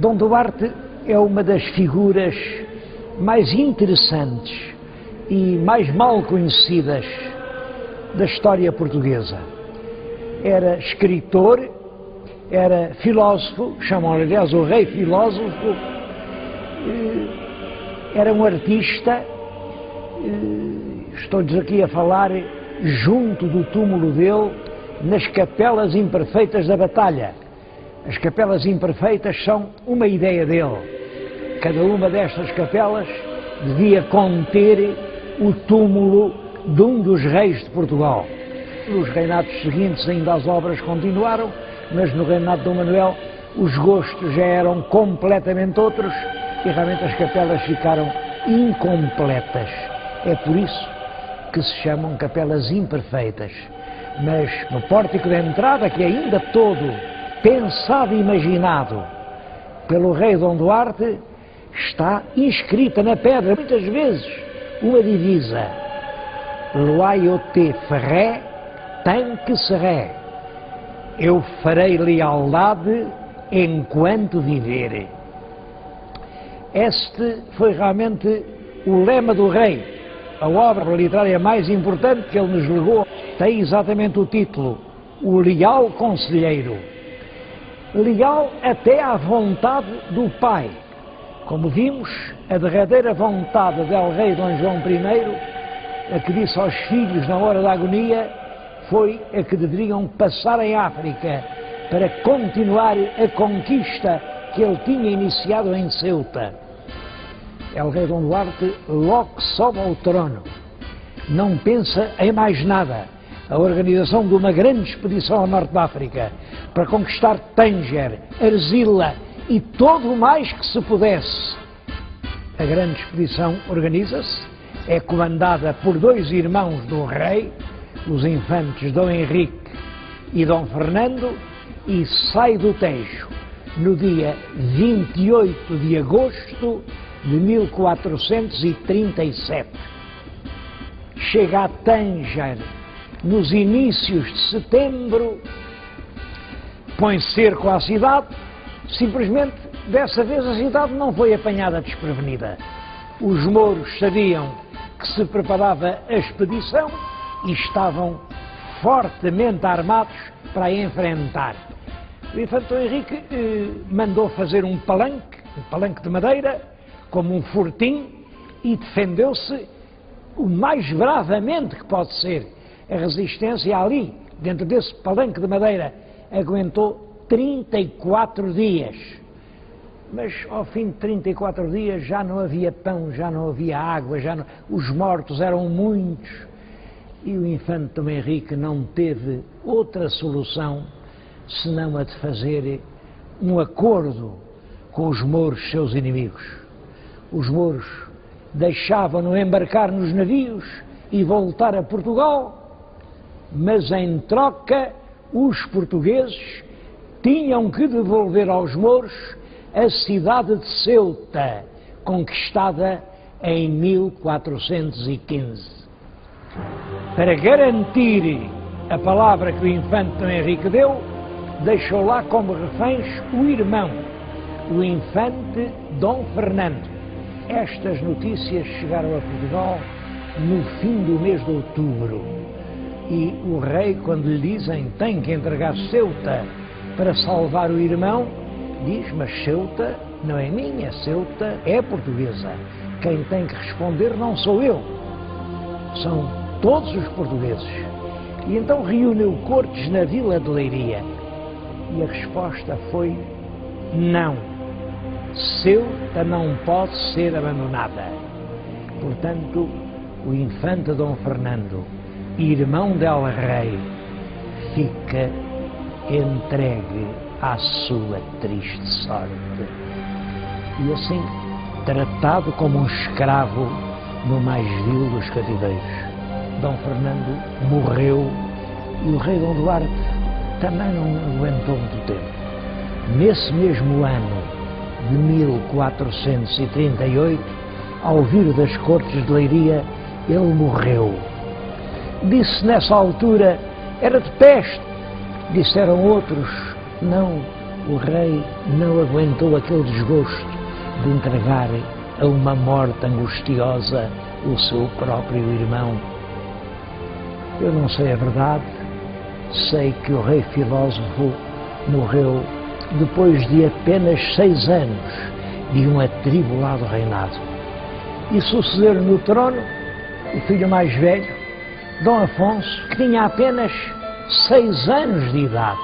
Dom Duarte é uma das figuras mais interessantes e mais mal conhecidas da história portuguesa. Era escritor, era filósofo, chamam-lhe aliás o rei filósofo, era um artista. Estou-lhes aqui a falar junto do túmulo dele, nas capelas imperfeitas da batalha. As capelas imperfeitas são uma ideia dele. Cada uma destas capelas devia conter o túmulo de um dos reis de Portugal. Nos reinados seguintes ainda as obras continuaram, mas no reinado de Dom Manuel os gostos já eram completamente outros e realmente as capelas ficaram incompletas. É por isso que se chamam capelas imperfeitas. Mas no pórtico de entrada, que é ainda todo pensado e imaginado pelo rei Dom Duarte, está inscrita na pedra, muitas vezes, uma divisa: Loyauté ferré, tant que seré. Eu farei lealdade enquanto viver. Este foi realmente o lema do rei. A obra literária mais importante que ele nos legou tem exatamente o título: O Leal Conselheiro. Leal até à vontade do pai. Como vimos, a derradeira vontade del rei Dom João I, a que disse aos filhos na hora da agonia, foi a que deveriam passar em África para continuar a conquista que ele tinha iniciado em Ceuta. El rei Dom Duarte logo sobe ao trono, não pensa em mais nada. A organização de uma grande expedição ao norte da África para conquistar Tânger, Arzila e todo o mais que se pudesse. A grande expedição organiza-se, é comandada por dois irmãos do rei, os infantes Dom Henrique e Dom Fernando, e sai do Tejo no dia 28 de agosto de 1437. Chega a Tânger nos inícios de setembro, põe cerco à cidade. Simplesmente, dessa vez, a cidade não foi apanhada desprevenida. Os mouros sabiam que se preparava a expedição e estavam fortemente armados para a enfrentar. O infante Dom Henrique mandou fazer um palanque de madeira, como um fortim, e defendeu-se o mais bravamente que pode ser. A resistência ali, dentro desse palanque de madeira, aguentou 34 dias. Mas ao fim de 34 dias já não havia pão, já não havia água, os mortos eram muitos. E o infante Dom Henrique não teve outra solução senão a de fazer um acordo com os mouros, seus inimigos. Os mouros deixavam-no embarcar nos navios e voltar a Portugal, mas em troca os portugueses tinham que devolver aos mouros a cidade de Ceuta, conquistada em 1415. Para garantir a palavra que o infante Dom Henrique deu, deixou lá como reféns o irmão, o infante Dom Fernando. Estas notícias chegaram a Portugal no fim do mês de outubro. E o rei, quando lhe dizem tem que entregar Ceuta para salvar o irmão, diz: mas Ceuta não é minha, Ceuta é portuguesa. Quem tem que responder não sou eu, são todos os portugueses. E então reuniu cortes na vila de Leiria. E a resposta foi: não, Ceuta não pode ser abandonada. Portanto, o infante Dom Fernando, irmão del rei, fica entregue à sua triste sorte. E assim, tratado como um escravo no mais vil dos cativeiros. Dom Fernando morreu e o rei Dom Duarte também não aguentou muito tempo. Nesse mesmo ano de 1438, ao vir das cortes de Leiria, ele morreu. Disse nessa altura: era de peste. Disseram outros: não, o rei não aguentou aquele desgosto de entregar a uma morte angustiosa o seu próprio irmão. Eu não sei a verdade, sei que o rei filósofo morreu depois de apenas 6 anos de um atribulado reinado. E sucedeu no trono o filho mais velho, Dom Afonso, que tinha apenas 6 anos de idade.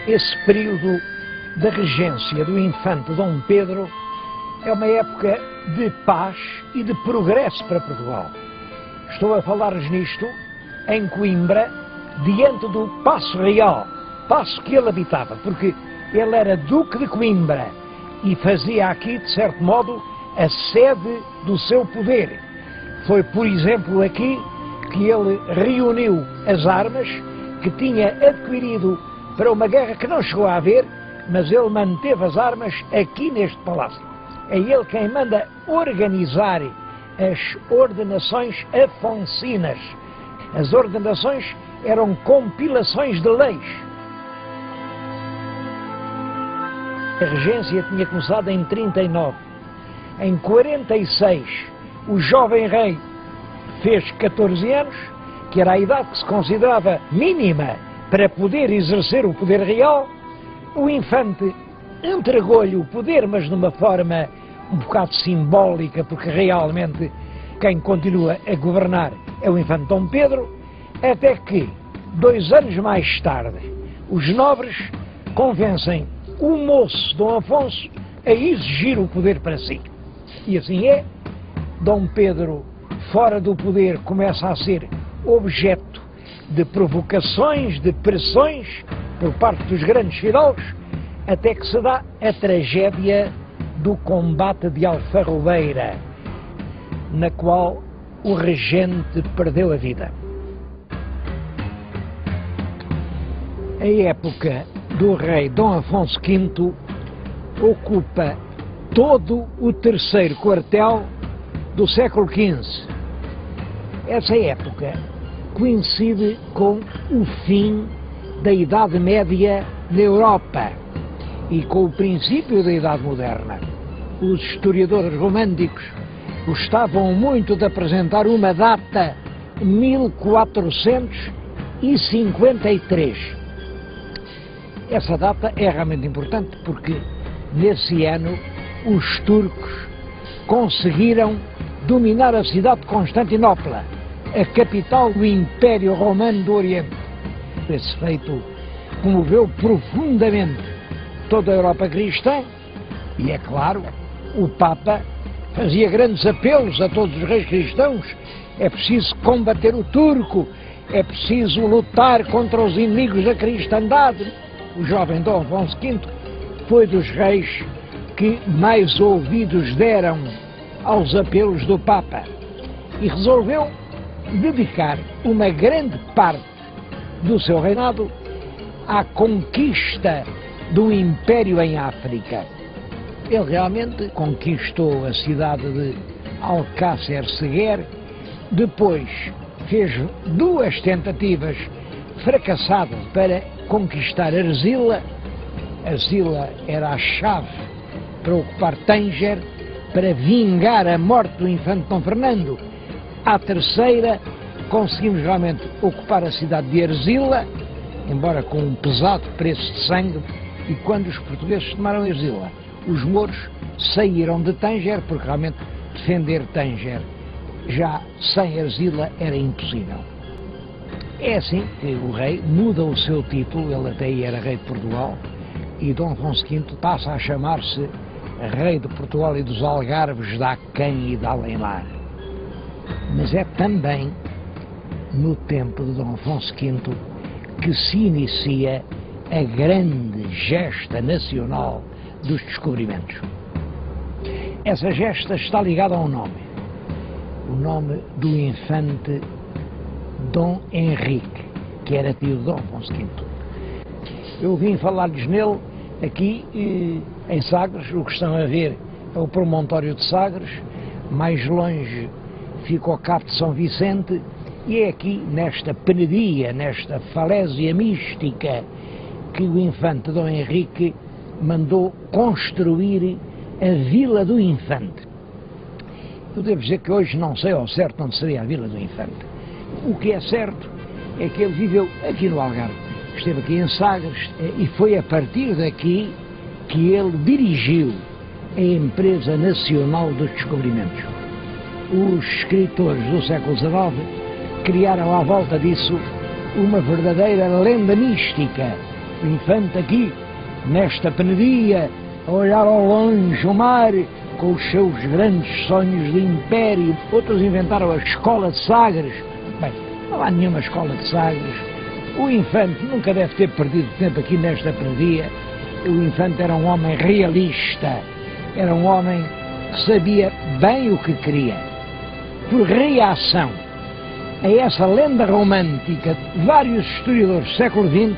Esse período da regência do infante Dom Pedro é uma época de paz e de progresso para Portugal. Estou a falar-lhes nisto em Coimbra, diante do Paço Real, paço que ele habitava, porque ele era Duque de Coimbra e fazia aqui, de certo modo, a sede do seu poder. Foi, por exemplo, aqui que ele reuniu as armas que tinha adquirido para uma guerra que não chegou a haver, mas ele manteve as armas aqui neste palácio. É ele quem manda organizar as ordenações afonsinas. As ordenações eram compilações de leis. A regência tinha começado em 39. Em 46, o jovem rei fez 14 anos, que era a idade que se considerava mínima para poder exercer o poder real. O infante entregou-lhe o poder, mas de uma forma um bocado simbólica, porque realmente quem continua a governar é o infante Dom Pedro, até que, 2 anos mais tarde, os nobres convencem o moço Dom Afonso a exigir o poder para si. E assim é. Dom Pedro, fora do poder, começa a ser objeto de provocações, de pressões por parte dos grandes fidalgos, até que se dá a tragédia do combate de Alfarrobeira, na qual o regente perdeu a vida. A época do rei Dom Afonso V ocupa todo o 3º quartel do século XV. Essa época coincide com o fim da Idade Média na Europa e com o princípio da Idade Moderna. Os historiadores românticos gostavam muito de apresentar uma data, 1453. Essa data é realmente importante porque nesse ano os turcos conseguiram dominar a cidade de Constantinopla, a capital do Império Romano do Oriente. Esse feito comoveu profundamente toda a Europa cristã e, é claro, o Papa fazia grandes apelos a todos os reis cristãos. É preciso combater o turco, é preciso lutar contra os inimigos da cristandade. O jovem Dom Afonso V foi dos reis que mais ouvidos deram aos apelos do Papa e resolveu dedicar uma grande parte do seu reinado à conquista do Império em África. Ele realmente conquistou a cidade de Alcácer Seguer, depois fez 2 tentativas fracassadas para conquistar Arzila. Arzila era a chave para ocupar Tânger, para vingar a morte do infante Dom Fernando. À terceira, conseguimos realmente ocupar a cidade de Arzila, embora com um pesado preço de sangue, e quando os portugueses tomaram Arzila, os mouros saíram de Tânger, porque realmente defender Tânger já sem Arzila era impossível. É assim que o rei muda o seu título, ele até aí era rei de Portugal, e Dom Afonso V passa a chamar-se rei de Portugal e dos Algarves, da Aquém e da Além-Mar. Mas é também no tempo de Dom Afonso V que se inicia a grande gesta nacional dos descobrimentos. Essa gesta está ligada a um nome, o nome do infante Dom Henrique, que era tio de Dom Afonso V. Eu vim falar-lhes nele aqui em Sagres. O que estão a ver é o promontório de Sagres. Mais longe ficou cabo de São Vicente, e é aqui, nesta penedia, nesta falésia mística, que o infante Dom Henrique mandou construir a Vila do Infante. Eu devo dizer que hoje não sei ao certo onde seria a Vila do Infante. O que é certo é que ele viveu aqui no Algarve, esteve aqui em Sagres, e foi a partir daqui que ele dirigiu a Empresa Nacional dos Descobrimentos. Os escritores do século XIX criaram à volta disso uma verdadeira lenda mística. O infante aqui, nesta penedia, a olhar ao longe o mar, com os seus grandes sonhos de império. Outros inventaram a Escola de Sagres. Bem, não há nenhuma Escola de Sagres. O infante nunca deve ter perdido tempo aqui nesta penedia. O infante era um homem realista, era um homem que sabia bem o que queria. Por reação a essa lenda romântica, vários historiadores do século XX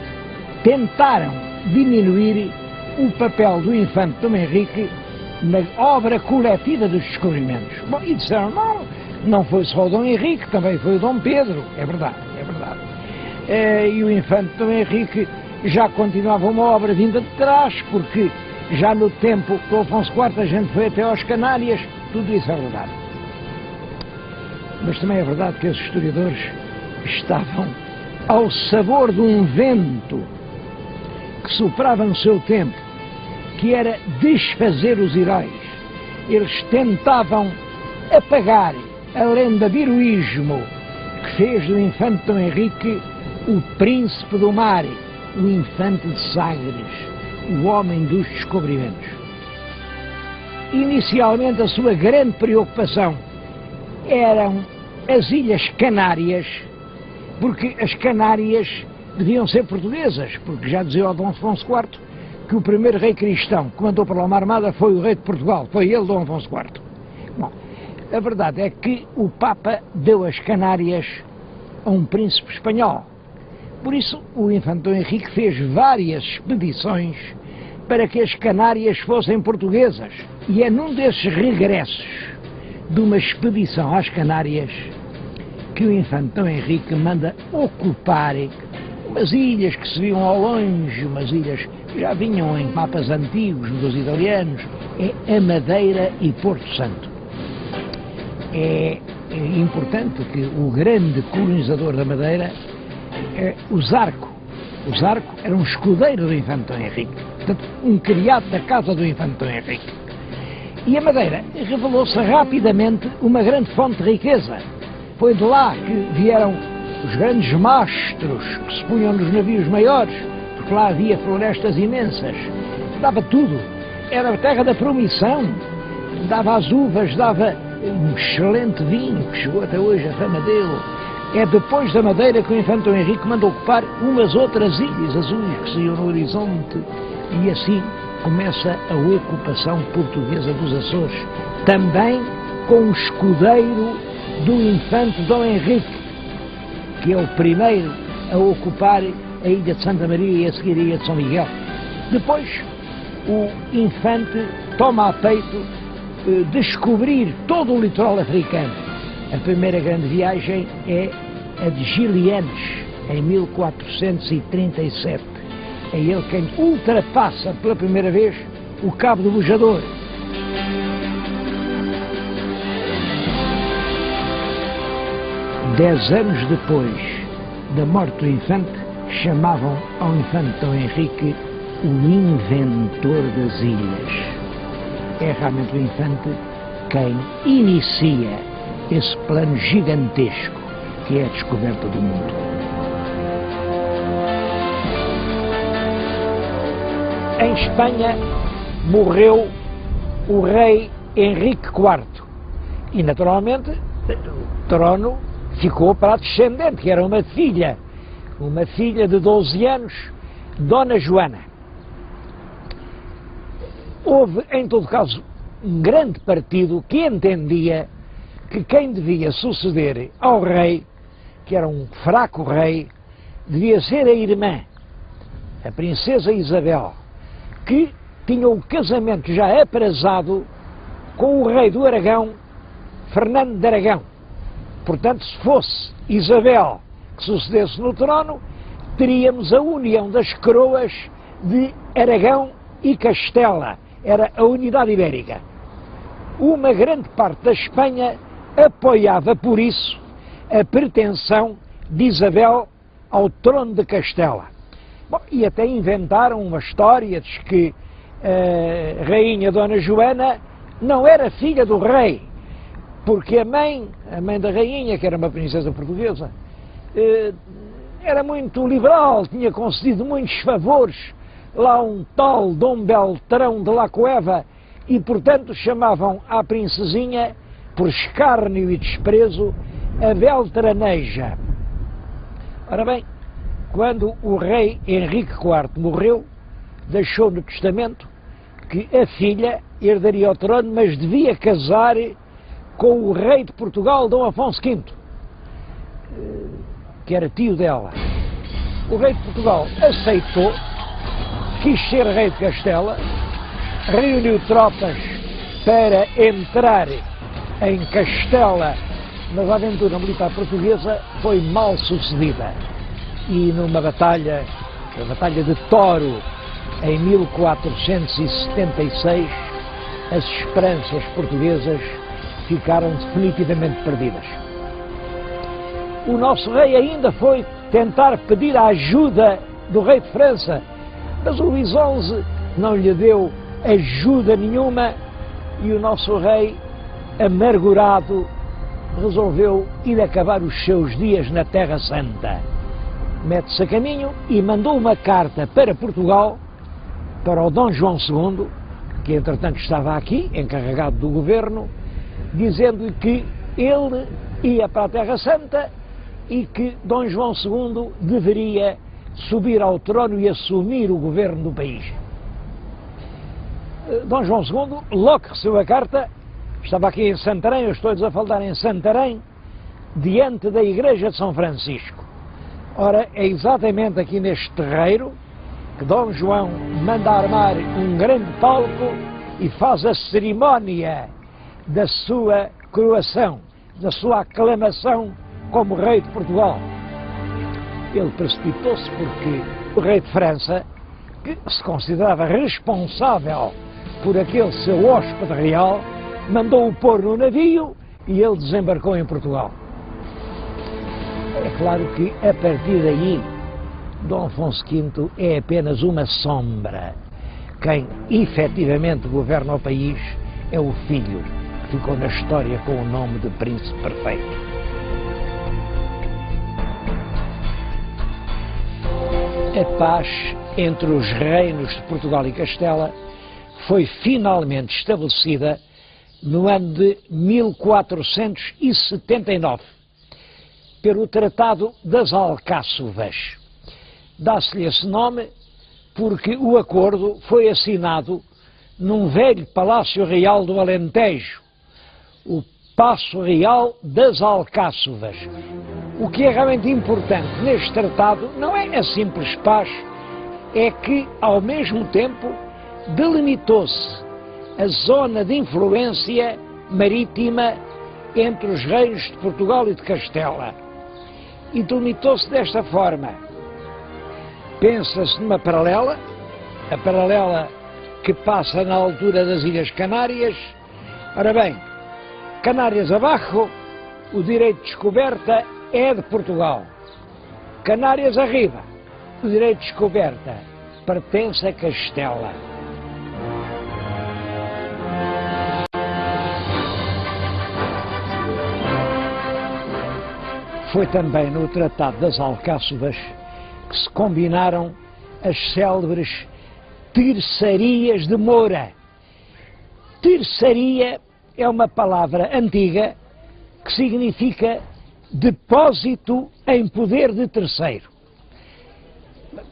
tentaram diminuir o papel do infante Dom Henrique na obra coletiva dos descobrimentos. Bom, e disseram, não foi só o Dom Henrique, também foi o Dom Pedro. É verdade, é verdade. E o infante Dom Henrique já continuava uma obra vinda de trás, porque já no tempo do Afonso IV a gente foi até às Canárias, tudo isso é verdade. Mas também é verdade que esses historiadores estavam ao sabor de um vento que soprava no seu tempo, que era desfazer os heróis. Eles tentavam apagar a lenda de heroísmo que fez do infante Dom Henrique o príncipe do mar, o infante de Sagres, o homem dos descobrimentos. Inicialmente a sua grande preocupação eram as Ilhas Canárias, porque as Canárias deviam ser portuguesas, porque já dizia o Dom Afonso IV que o primeiro rei cristão que mandou para lá uma armada foi o rei de Portugal, foi ele, Dom Afonso IV. Bom, a verdade é que o Papa deu as Canárias a um príncipe espanhol. Por isso, o infante Dom Henrique fez várias expedições para que as Canárias fossem portuguesas. E é num desses regressos de uma expedição às Canárias que o infante Dom Henrique manda ocupar umas ilhas que se viam ao longe, umas ilhas que já vinham em mapas antigos dos italianos, é a Madeira e Porto Santo. É importante que o grande colonizador da Madeira é o Zarco. O Zarco era um escudeiro do infante Dom Henrique, portanto, um criado da casa do infante Dom Henrique. E a Madeira revelou-se rapidamente uma grande fonte de riqueza. Foi de lá que vieram os grandes mastros que se punham nos navios maiores, porque lá havia florestas imensas. Dava tudo. Era a terra da promissão. Dava as uvas, dava um excelente vinho, que chegou até hoje a fama dele. É depois da Madeira que o infante Dom Henrique mandou ocupar umas outras ilhas azuis que se iam no horizonte, e assim começa a ocupação portuguesa dos Açores, também com o escudeiro do infante Dom Henrique, que é o primeiro a ocupar a ilha de Santa Maria e a seguir a ilha de São Miguel. Depois, o infante toma a peito descobrir todo o litoral africano. A primeira grande viagem é a de Gilianes, em 1437. É ele quem ultrapassa pela primeira vez o Cabo do Bujador. Dez anos depois da morte do infante, chamavam ao infante Dom Henrique o inventor das ilhas. É realmente o infante quem inicia esse plano gigantesco que é a descoberta do mundo. Em Espanha morreu o rei Henrique IV e, naturalmente, o trono ficou para a descendente, que era uma filha de 12 anos, Dona Joana. Houve, em todo caso, um grande partido que entendia que quem devia suceder ao rei, que era um fraco rei, devia ser a irmã, a princesa Isabel, que tinha o casamento já aprazado com o rei do Aragão, Fernando de Aragão. Portanto, se fosse Isabel que sucedesse no trono, teríamos a união das coroas de Aragão e Castela. Era a unidade ibérica. Uma grande parte da Espanha apoiava, por isso, a pretensão de Isabel ao trono de Castela. Bom, e até inventaram uma história de que a rainha Dona Joana não era filha do rei, porque a mãe da rainha, que era uma princesa portuguesa, era muito liberal, tinha concedido muitos favores lá a um tal Dom Beltrão de la Cueva, e portanto chamavam à princesinha, por escárnio e desprezo, a Beltraneja. Ora bem, quando o rei Henrique IV morreu, deixou no testamento que a filha herdaria o trono, mas devia casar com o rei de Portugal, Dom Afonso V, que era tio dela. O rei de Portugal aceitou, quis ser rei de Castela, reuniu tropas para entrar em Castela, mas a aventura militar portuguesa foi mal sucedida. E numa batalha, a Batalha de Toro, em 1476, as esperanças portuguesas ficaram definitivamente perdidas. O nosso rei ainda foi tentar pedir a ajuda do rei de França, mas o Luís XI não lhe deu ajuda nenhuma e o nosso rei, amargurado, resolveu ir acabar os seus dias na Terra Santa. Mete-se a caminho e mandou uma carta para Portugal, para o Dom João II, que entretanto estava aqui, encarregado do governo, dizendo que ele ia para a Terra Santa e que Dom João II deveria subir ao trono e assumir o governo do país. Dom João II, logo que recebeu a carta, estava aqui em Santarém, eu estou-lhes a falar em Santarém, diante da Igreja de São Francisco. Ora, é exatamente aqui neste terreiro que Dom João manda armar um grande palco e faz a cerimónia da sua coroação, da sua aclamação como rei de Portugal. Ele precipitou-se porque o rei de França, que se considerava responsável por aquele seu hóspede real, mandou-o pôr no navio e ele desembarcou em Portugal. É claro que, a partir daí, Dom Afonso V é apenas uma sombra. Quem efetivamente governa o país é o filho, que ficou na história com o nome de Príncipe Perfeito. A paz entre os reinos de Portugal e Castela foi finalmente estabelecida no ano de 1479, pelo Tratado das Alcáçovas. Dá-se-lhe esse nome porque o acordo foi assinado num velho Palácio Real do Alentejo, o Paço Real das Alcáçovas. O que é realmente importante neste tratado não é a simples paz, é que, ao mesmo tempo, delimitou-se a zona de influência marítima entre os reinos de Portugal e de Castela. E delimitou-se desta forma. Pensa-se numa paralela, a paralela que passa na altura das Ilhas Canárias. Ora bem, Canárias abaixo, o direito de descoberta é de Portugal. Canárias arriba, o direito de descoberta pertence a Castela. Foi também no Tratado das Alcáçovas que se combinaram as célebres terçarias de Moura. Terçaria é uma palavra antiga que significa depósito em poder de terceiro.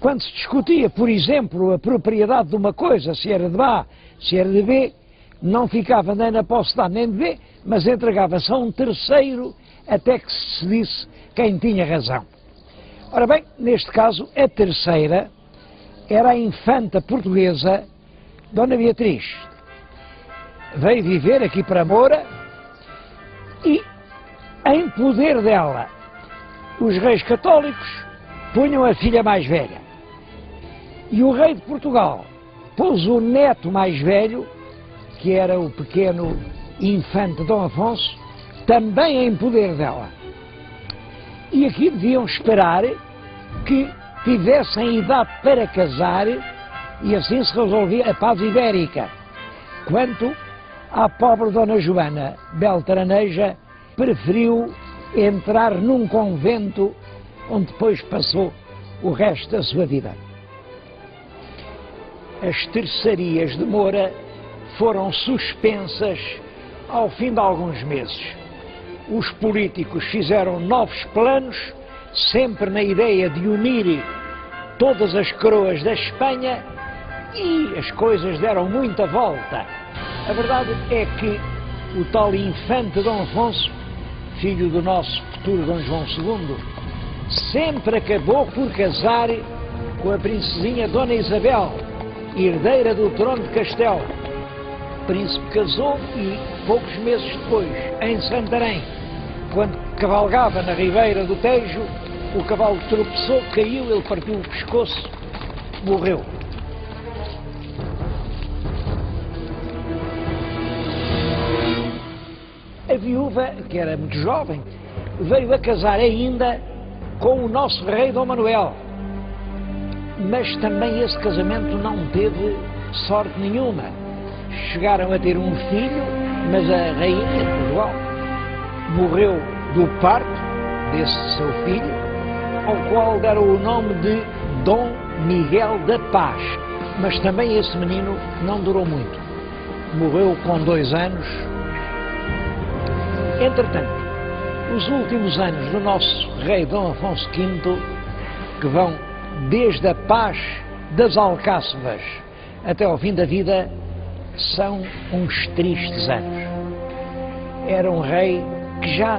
Quando se discutia, por exemplo, a propriedade de uma coisa, se era de A, se era de B, não ficava nem na posse de A nem de B, mas entregava-se a um terceiro até que se disse quem tinha razão. Ora bem, neste caso, a terceira era a infanta portuguesa Dona Beatriz. Veio viver aqui para Moura e em poder dela, os reis católicos punham a filha mais velha. E o rei de Portugal pôs o neto mais velho, que era o pequeno infante Dom Afonso, também em poder dela. E aqui deviam esperar que tivessem idade para casar e assim se resolvia a paz ibérica. Quanto à pobre Dona Joana Beltraneja, preferiu entrar num convento onde depois passou o resto da sua vida. As terçarias de Moura foram suspensas ao fim de alguns meses. Os políticos fizeram novos planos, sempre na ideia de unir todas as coroas da Espanha, e as coisas deram muita volta. A verdade é que o tal infante Dom Afonso, filho do nosso futuro Dom João II, sempre acabou por casar com a princesinha Dona Isabel, herdeira do trono de Castelo. O príncipe casou e, poucos meses depois, em Santarém, quando cavalgava na ribeira do Tejo, o cavalo tropeçou, caiu, ele partiu o pescoço, morreu. A viúva, que era muito jovem, veio a casar ainda com o nosso rei Dom Manuel. Mas também esse casamento não teve sorte nenhuma. Chegaram a ter um filho, mas a rainha de Portugal morreu do parto desse seu filho, ao qual deram o nome de Dom Miguel da Paz. Mas também esse menino não durou muito. Morreu com 2 anos. Entretanto, os últimos anos do nosso rei Dom Afonso V, que vão desde a paz das Alcáçovas até ao fim da vida, são uns tristes anos. Era um rei que já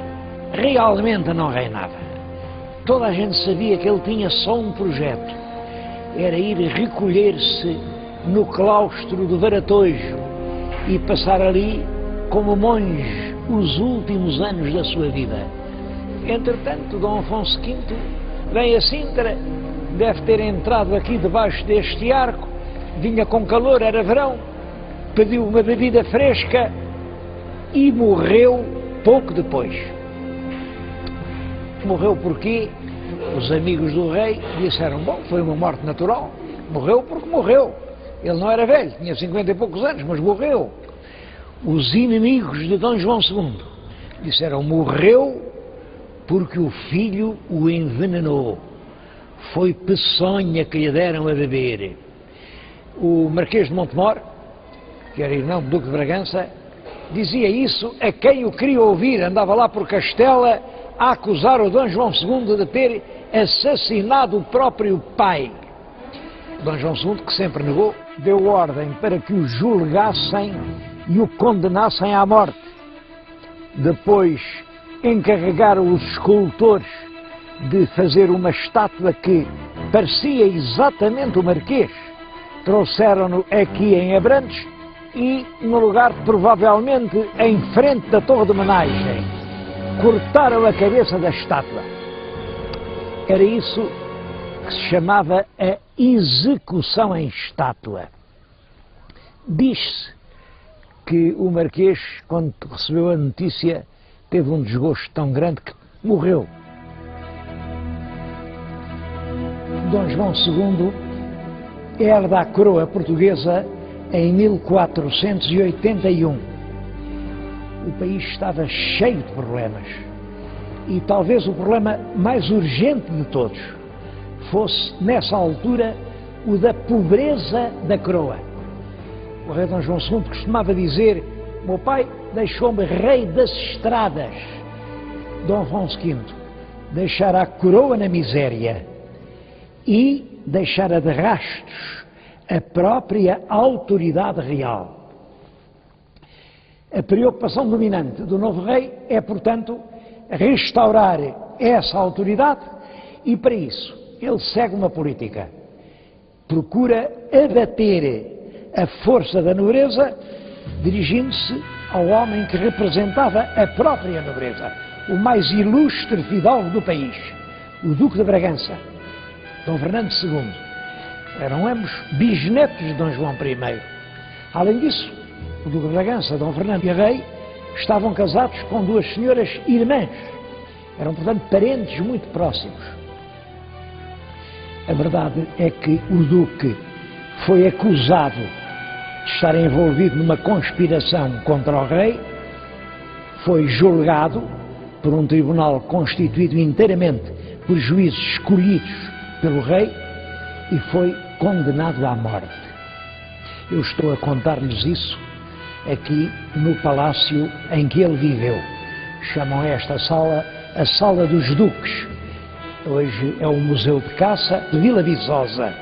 realmente não reinava. Toda a gente sabia que ele tinha só um projeto, era ir recolher-se no claustro do Varatojo e passar ali como monge os últimos anos da sua vida. Entretanto, Dom Afonso V vem a Sintra, deve ter entrado aqui debaixo deste arco, vinha com calor, era verão, pediu uma bebida fresca e morreu pouco depois. Morreu porque os amigos do rei disseram, bom, foi uma morte natural, morreu porque morreu. Ele não era velho, tinha 50 e poucos anos, mas morreu. Os inimigos de Dom João II disseram, morreu porque o filho o envenenou. Foi peçonha que lhe deram a beber. O Marquês de Montemor, que era irmão do Duque de Bragança, dizia isso a quem o queria ouvir. Andava lá por Castela a acusar o Dom João II de ter assassinado o próprio pai. Dom João II, que sempre negou, deu ordem para que o julgassem e o condenassem à morte. Depois encarregaram os escultores de fazer uma estátua que parecia exatamente o Marquês. Trouxeram-no aqui em Abrantes e no lugar, provavelmente, em frente da Torre de Homenagem. Cortaram a cabeça da estátua. Era isso que se chamava a execução em estátua. Diz-se que o Marquês, quando recebeu a notícia, teve um desgosto tão grande que morreu. Dom João II herda a coroa portuguesa em 1481. O país estava cheio de problemas e talvez o problema mais urgente de todos fosse, nessa altura, o da pobreza da coroa. O rei Dom João II costumava dizer, meu pai deixou-me rei das estradas. Dom Afonso V deixara a coroa na miséria e deixara de rastros a própria autoridade real. A preocupação dominante do novo rei é, portanto, restaurar essa autoridade e, para isso, ele segue uma política. Procura abater a força da nobreza, dirigindo-se ao homem que representava a própria nobreza, o mais ilustre fidalgo do país, o Duque de Bragança, Dom Fernando II. Eram ambos bisnetos de Dom João I. Além disso, o Duque de Bragança, Dom Fernando e a Rei, estavam casados com duas senhoras irmãs. Eram, portanto, parentes muito próximos. A verdade é que o Duque foi acusado de estar envolvido numa conspiração contra o Rei, foi julgado por um tribunal constituído inteiramente por juízes escolhidos pelo Rei e foi condenado à morte. Eu estou a contar-lhes isso aqui no palácio em que ele viveu. Chamam esta sala a Sala dos Duques. Hoje é o Museu de Caça de Vila Viçosa,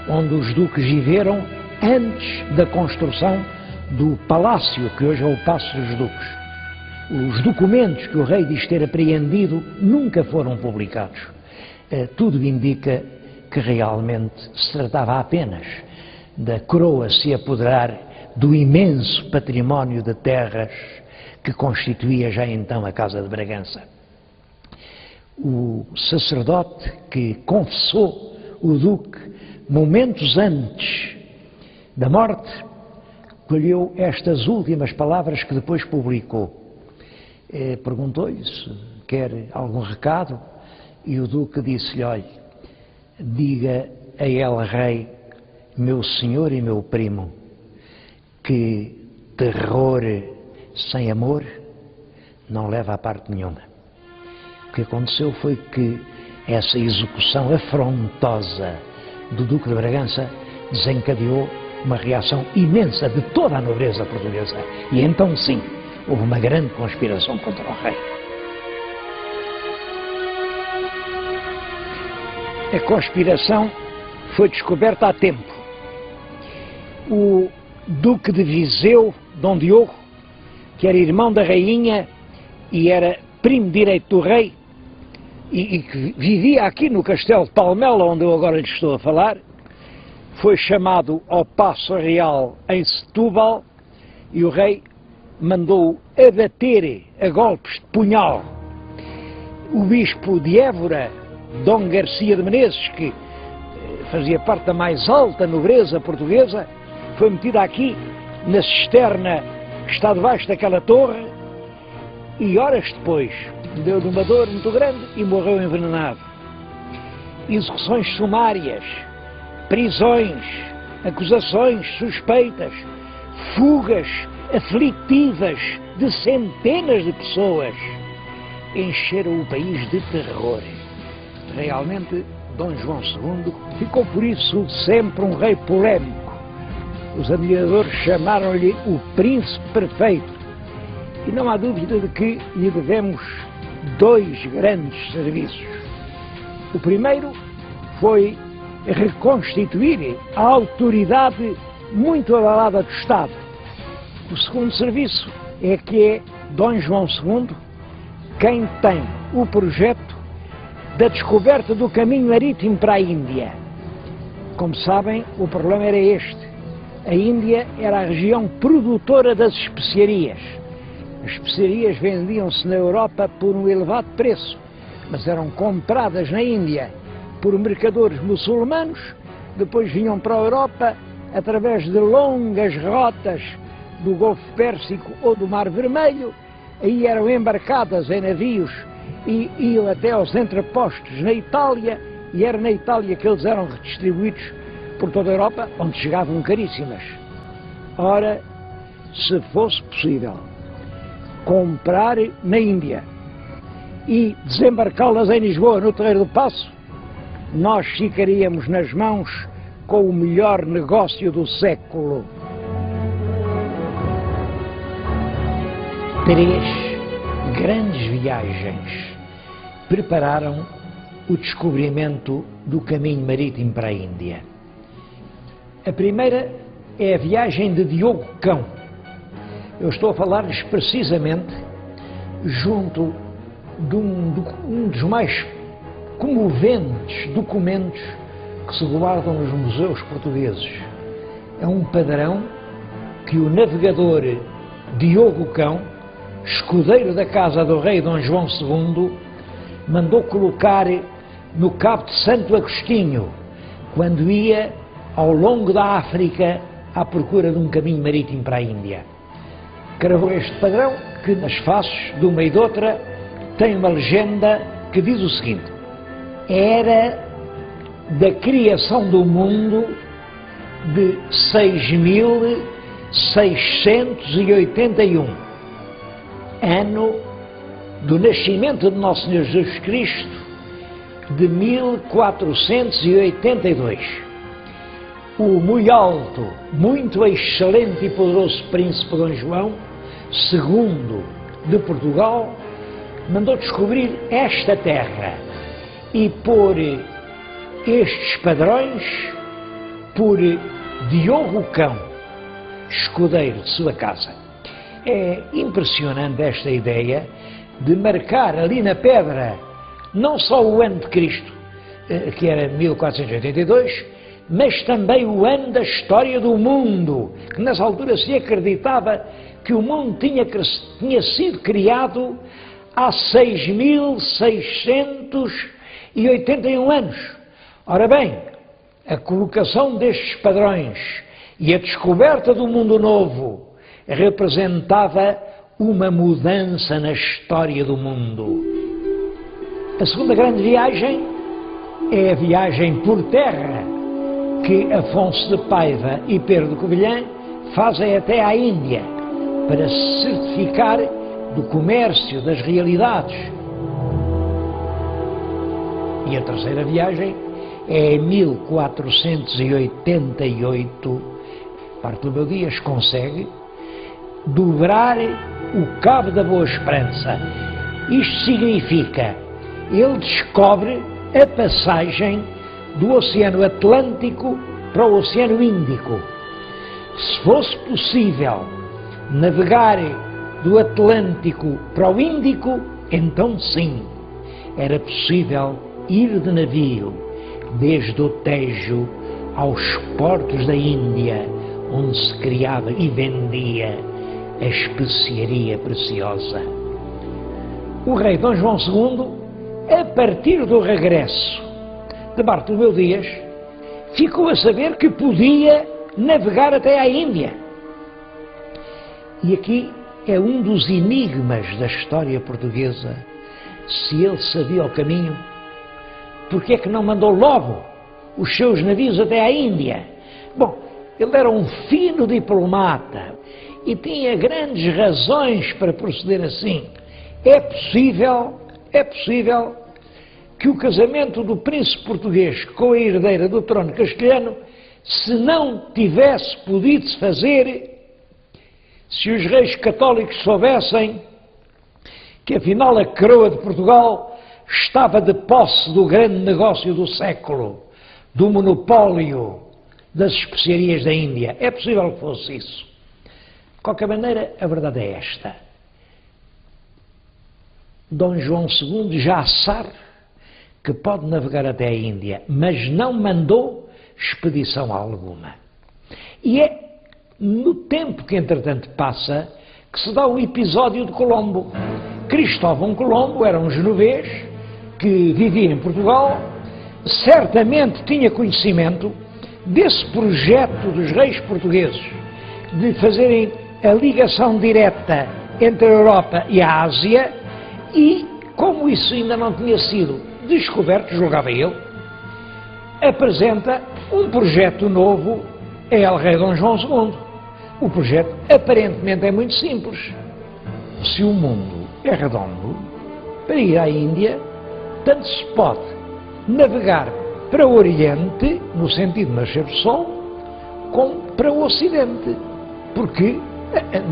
onde os duques viveram antes da construção do palácio, que hoje é o Paço dos Duques. Os documentos que o rei diz ter apreendido nunca foram publicados. Tudo indica que realmente se tratava apenas da coroa se apoderar do imenso património de terras que constituía já então a Casa de Bragança. O sacerdote que confessou o Duque momentos antes da morte colheu estas últimas palavras que depois publicou. Perguntou-lhe se quer algum recado e o Duque disse-lhe: olhe, diga a ela, Rei, meu senhor e meu primo, que terror sem amor não leva a parte nenhuma. O que aconteceu foi que essa execução afrontosa do Duque de Bragança desencadeou uma reação imensa de toda a nobreza portuguesa. E então sim, houve uma grande conspiração contra o rei. A conspiração foi descoberta a tempo. O Duque de Viseu, Dom Diogo, que era irmão da rainha e era primo direito do rei, e que vivia aqui no Castelo de Palmela, onde eu agora lhe estou a falar, foi chamado ao Paço Real em Setúbal e o rei mandou abater a golpes de punhal. O bispo de Évora, Dom Garcia de Menezes, que fazia parte da mais alta nobreza portuguesa, foi metido aqui na cisterna que está debaixo daquela torre e horas depois deu-lhe uma dor muito grande e morreu envenenado. Execuções sumárias, prisões, acusações suspeitas, fugas aflitivas de centenas de pessoas encheram o país de terror. Realmente, Dom João II ficou por isso sempre um rei polémico. Os admiradores chamaram-lhe o Príncipe Perfeito e não há dúvida de que lhe devemos dois grandes serviços. O primeiro foi reconstituir a autoridade muito abalada do Estado. O segundo serviço é que é Dom João II quem tem o projeto da descoberta do caminho marítimo para a Índia. Como sabem, o problema era este. A Índia era a região produtora das especiarias. As especiarias vendiam-se na Europa por um elevado preço, mas eram compradas na Índia por mercadores muçulmanos, depois vinham para a Europa através de longas rotas do Golfo Pérsico ou do Mar Vermelho, aí eram embarcadas em navios e iam até aos entrepostos na Itália, e era na Itália que eles eram redistribuídos por toda a Europa, onde chegavam caríssimas. Ora, se fosse possível comprar na Índia e desembarcá-las em Lisboa, no Terreiro do Paço, nós ficaríamos nas mãos com o melhor negócio do século. 3 grandes viagens prepararam o descobrimento do caminho marítimo para a Índia. A primeira é a viagem de Diogo Cão. Eu estou a falar-lhes precisamente junto de um dos mais comoventes documentos que se guardam nos museus portugueses. É um padrão que o navegador Diogo Cão escudeiro da casa do rei Dom João II, mandou colocar no Cabo de Santo Agostinho, quando ia ao longo da África à procura de um caminho marítimo para a Índia. Cravou este padrão que nas faces de uma e de outra tem uma legenda que diz o seguinte: era da criação do mundo de 6.681, ano do nascimento de Nosso Senhor Jesus Cristo, de 1482. O muito alto, muito excelente e poderoso príncipe Dom João II de Portugal mandou descobrir esta terra e pôr estes padrões por Diogo Cão, escudeiro de sua casa. É impressionante esta ideia de marcar ali na pedra não só o ano de Cristo, que era 1482, mas também o ano da história do mundo, que nessa altura se acreditava que o mundo tinha sido criado há 6.681 anos. Ora bem, a colocação destes padrões e a descoberta do mundo novo representava uma mudança na história do mundo. A segunda grande viagem é a viagem por terra que Afonso de Paiva e Pedro de Covilhã fazem até à Índia para se certificar do comércio, das realidades. E a terceira viagem é em 1488, Bartolomeu Dias consegue dobrar o Cabo da Boa Esperança. Isto significa, ele descobre a passagem do Oceano Atlântico para o Oceano Índico. Se fosse possível navegar do Atlântico para o Índico, então sim, era possível ir de navio desde o Tejo aos portos da Índia, onde se criava e vendia a especiaria preciosa. O rei Dom João II, a partir do regresso de Bartolomeu Dias, ficou a saber que podia navegar até à Índia. E aqui é um dos enigmas da história portuguesa. Se ele sabia o caminho, por que é que não mandou logo os seus navios até à Índia? Bom, ele era um fino diplomata e tinha grandes razões para proceder assim. É possível que o casamento do príncipe português com a herdeira do trono castelhano, se não tivesse podido se fazer, se os reis católicos soubessem que afinal a coroa de Portugal estava de posse do grande negócio do século, do monopólio das especiarias da Índia. É possível que fosse isso. De qualquer maneira, a verdade é esta. Dom João II já sabe que pode navegar até a Índia, mas não mandou expedição alguma. E é no tempo que entretanto passa que se dá o episódio de Colombo. Cristóvão Colombo era um genovês que vivia em Portugal, certamente tinha conhecimento desse projeto dos reis portugueses de fazerem a ligação direta entre a Europa e a Ásia, e como isso ainda não tinha sido descoberto, julgava ele, apresenta um projeto novo a El Rei Dom João II. O projeto aparentemente é muito simples. Se o mundo é redondo, para ir à Índia, tanto se pode navegar para o Oriente, no sentido de nascer do Sol, como para o Ocidente, porque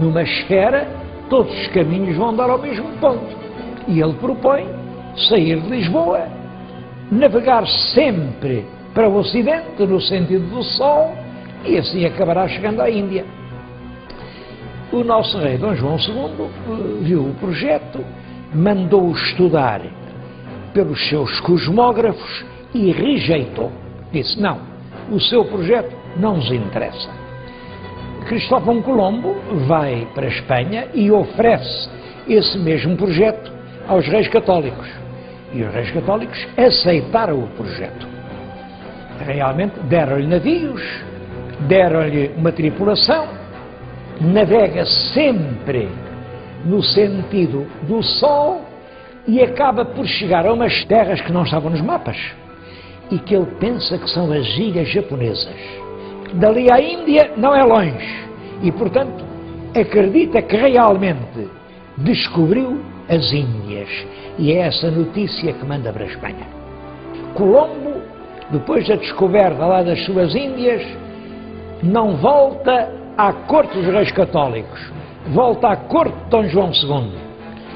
numa esfera todos os caminhos vão dar ao mesmo ponto. E ele propõe sair de Lisboa, navegar sempre para o Ocidente, no sentido do Sol, e assim acabará chegando à Índia. O nosso rei Dom João II viu o projeto, mandou-o estudar pelos seus cosmógrafos e rejeitou. Disse, não, o seu projeto não nos interessa. Cristóvão Colombo vai para a Espanha e oferece esse mesmo projeto aos reis católicos. E os reis católicos aceitaram o projeto. Realmente deram-lhe navios, deram-lhe uma tripulação, navega sempre no sentido do Sol e acaba por chegar a umas terras que não estavam nos mapas e que ele pensa que são as ilhas japonesas. Dali à Índia não é longe e, portanto, acredita que realmente descobriu as Índias. E é essa notícia que manda para a Espanha. Colombo, depois da descoberta lá das suas Índias, não volta à corte dos reis católicos, volta à corte de Dom João II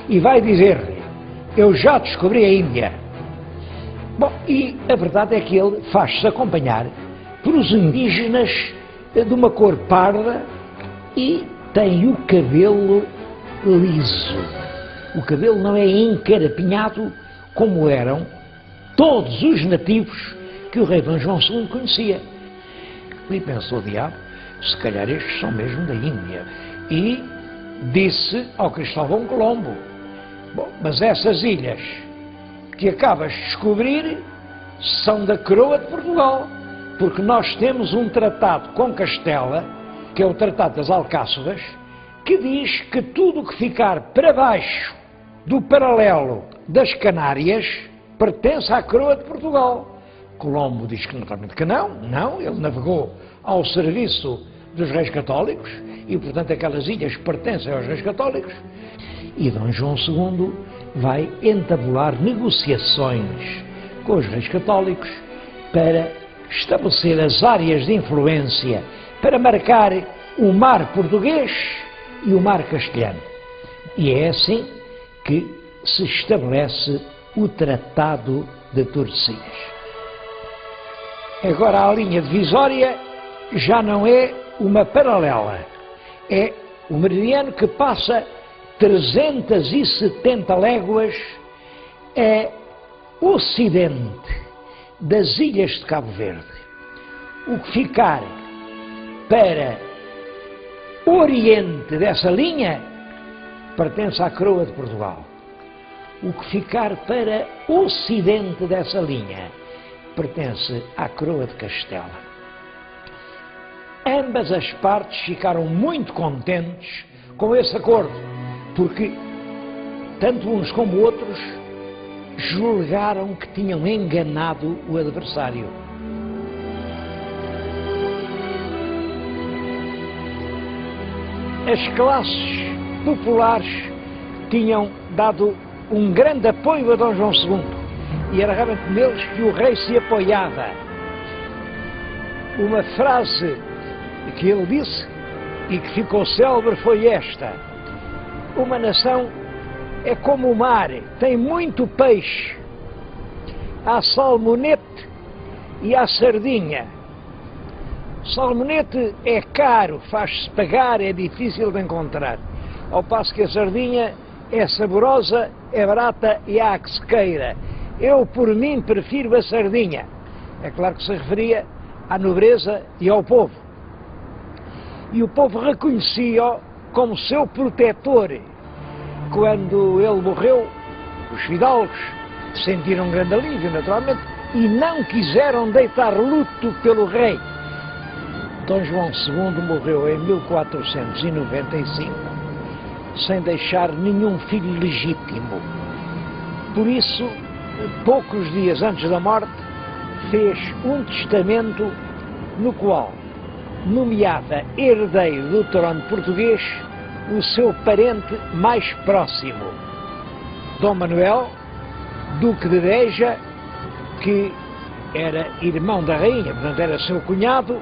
e vai dizer-lhe: eu já descobri a Índia. Bom, e a verdade é que ele faz-se acompanhar por os indígenas de uma cor parda e tem o cabelo liso. O cabelo não é encarapinhado como eram todos os nativos que o rei Dom João II conhecia. E pensou o diabo, se calhar estes são mesmo da Índia. E disse ao Cristóvão Colombo: bom, mas essas ilhas que acabas de descobrir são da coroa de Portugal, porque nós temos um tratado com Castela, que é o Tratado das Alcáçovas, que diz que tudo o que ficar para baixo do paralelo das Canárias pertence à coroa de Portugal. Colombo diz que naturalmente que não, ele navegou ao serviço dos reis católicos e, portanto, aquelas ilhas pertencem aos reis católicos. E Dom João II vai entabular negociações com os reis católicos para estabelecer as áreas de influência, para marcar o mar português e o mar castelhano. E é assim que se estabelece o Tratado de Tordesilhas. Agora a linha divisória já não é uma paralela, é o meridiano que passa 370 léguas a ocidente das ilhas de Cabo Verde. O que ficar para oriente dessa linha pertence à coroa de Portugal. O que ficar para ocidente dessa linha pertence à coroa de Castela. Ambas as partes ficaram muito contentes com esse acordo, porque tanto uns como outros julgaram que tinham enganado o adversário. As classes populares tinham dado um grande apoio a Dom João II e era realmente neles que o rei se apoiava. Uma frase que ele disse e que ficou célebre foi esta: uma nação é como o mar, tem muito peixe, há salmonete e há sardinha. Salmonete é caro, faz-se pagar, é difícil de encontrar, ao passo que a sardinha é saborosa, é barata e há que se queira. Eu, por mim, prefiro a sardinha. É claro que se referia à nobreza e ao povo. E o povo reconhecia-o como seu protetor. Quando ele morreu, os fidalgos sentiram um grande alívio, naturalmente, e não quiseram deitar luto pelo rei. Dom João II morreu em 1495, sem deixar nenhum filho legítimo. Por isso, poucos dias antes da morte, fez um testamento no qual nomeava herdeiro do trono português o seu parente mais próximo, Dom Manuel, Duque de Beja, que era irmão da rainha, portanto era seu cunhado,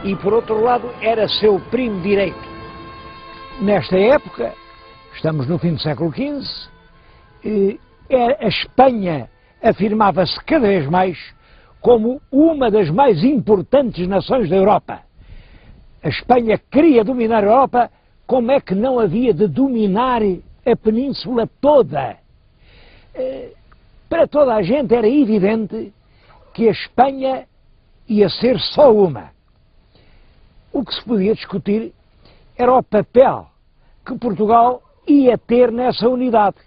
e por outro lado era seu primo direito. Nesta época, estamos no fim do século XV, a Espanha afirmava-se cada vez mais como uma das mais importantes nações da Europa. A Espanha queria dominar a Europa, como é que não havia de dominar a península toda? Para toda a gente era evidente que a Espanha ia ser só uma. O que se podia discutir era o papel que Portugal ia ter nessa unidade.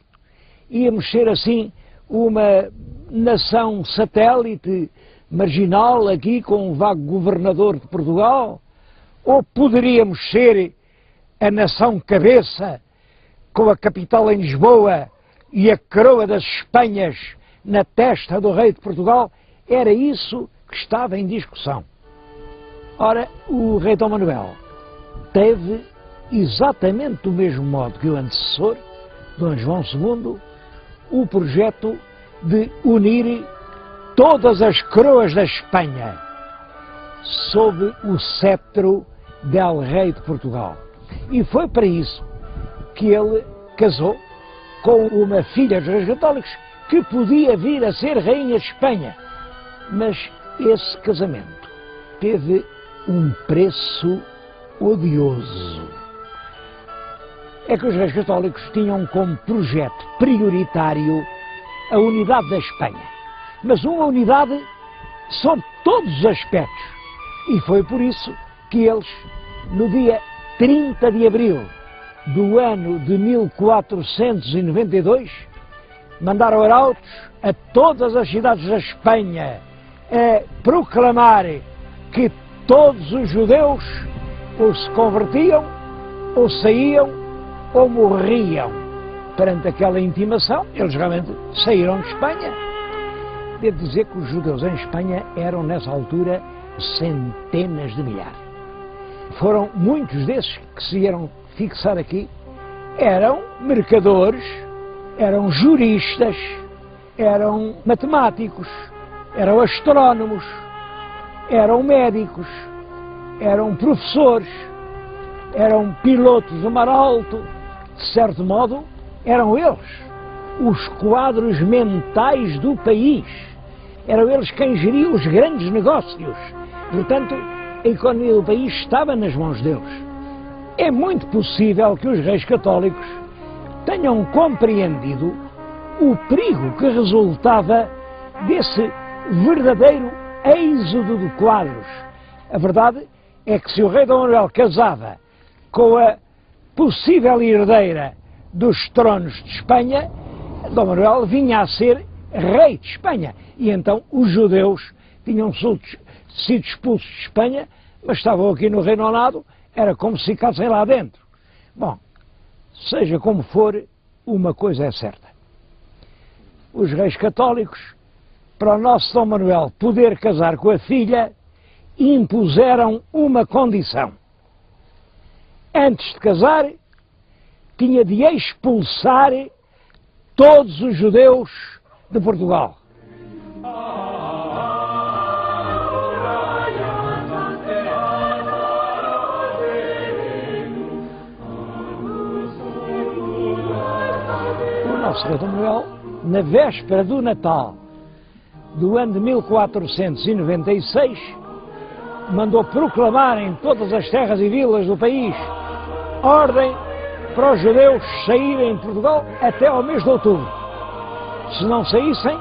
Íamos ser assim uma nação satélite, marginal, aqui com um vago governador de Portugal, ou poderíamos ser a nação cabeça, com a capital em Lisboa e a coroa das Espanhas na testa do rei de Portugal. Era isso que estava em discussão. Ora, o rei Dom Manuel teve exatamente do mesmo modo que o antecessor, Dom João II, o projeto de unir todas as coroas da Espanha sob o cetro del Rei de Portugal. E foi para isso que ele casou com uma filha dos Reis Católicos que podia vir a ser Rainha de Espanha. Mas esse casamento teve um preço odioso. É que os Reis Católicos tinham como projeto prioritário a unidade da Espanha. Mas uma unidade sob todos os aspectos. E foi por isso que eles, no dia 30 de abril do ano de 1492, mandaram arautos a todas as cidades da Espanha a proclamar que todos os judeus ou se convertiam, ou saíam, ou morriam. Perante aquela intimação, eles realmente saíram de Espanha. Devo dizer que os judeus em Espanha eram, nessa altura, centenas de milhares. Foram muitos desses que se vieram fixar aqui, eram mercadores, eram juristas, eram matemáticos, eram astrónomos, eram médicos, eram professores, eram pilotos do mar alto. De certo modo, eram eles os quadros mentais do país. Eram eles quem geriam os grandes negócios. Portanto, a economia do país estava nas mãos deles. É muito possível que os reis católicos tenham compreendido o perigo que resultava desse verdadeiro êxodo de quadros. A verdade é que se o rei Dom Manuel casava com a possível herdeira dos tronos de Espanha, Dom Manuel vinha a ser rei de Espanha. E então os judeus tinham sido expulsos de Espanha, mas estavam aqui no Reino Unido, era como se ficassem lá dentro. Bom, seja como for, uma coisa é certa. Os reis católicos, para o nosso Dom Manuel poder casar com a filha, impuseram uma condição. Antes de casar, tinha de expulsar todos os judeus de Portugal. O nosso rei Dom Manuel, na véspera do Natal do ano de 1496, mandou proclamar em todas as terras e vilas do país ordem para os judeus saírem de Portugal até ao mês de outubro. Se não saíssem,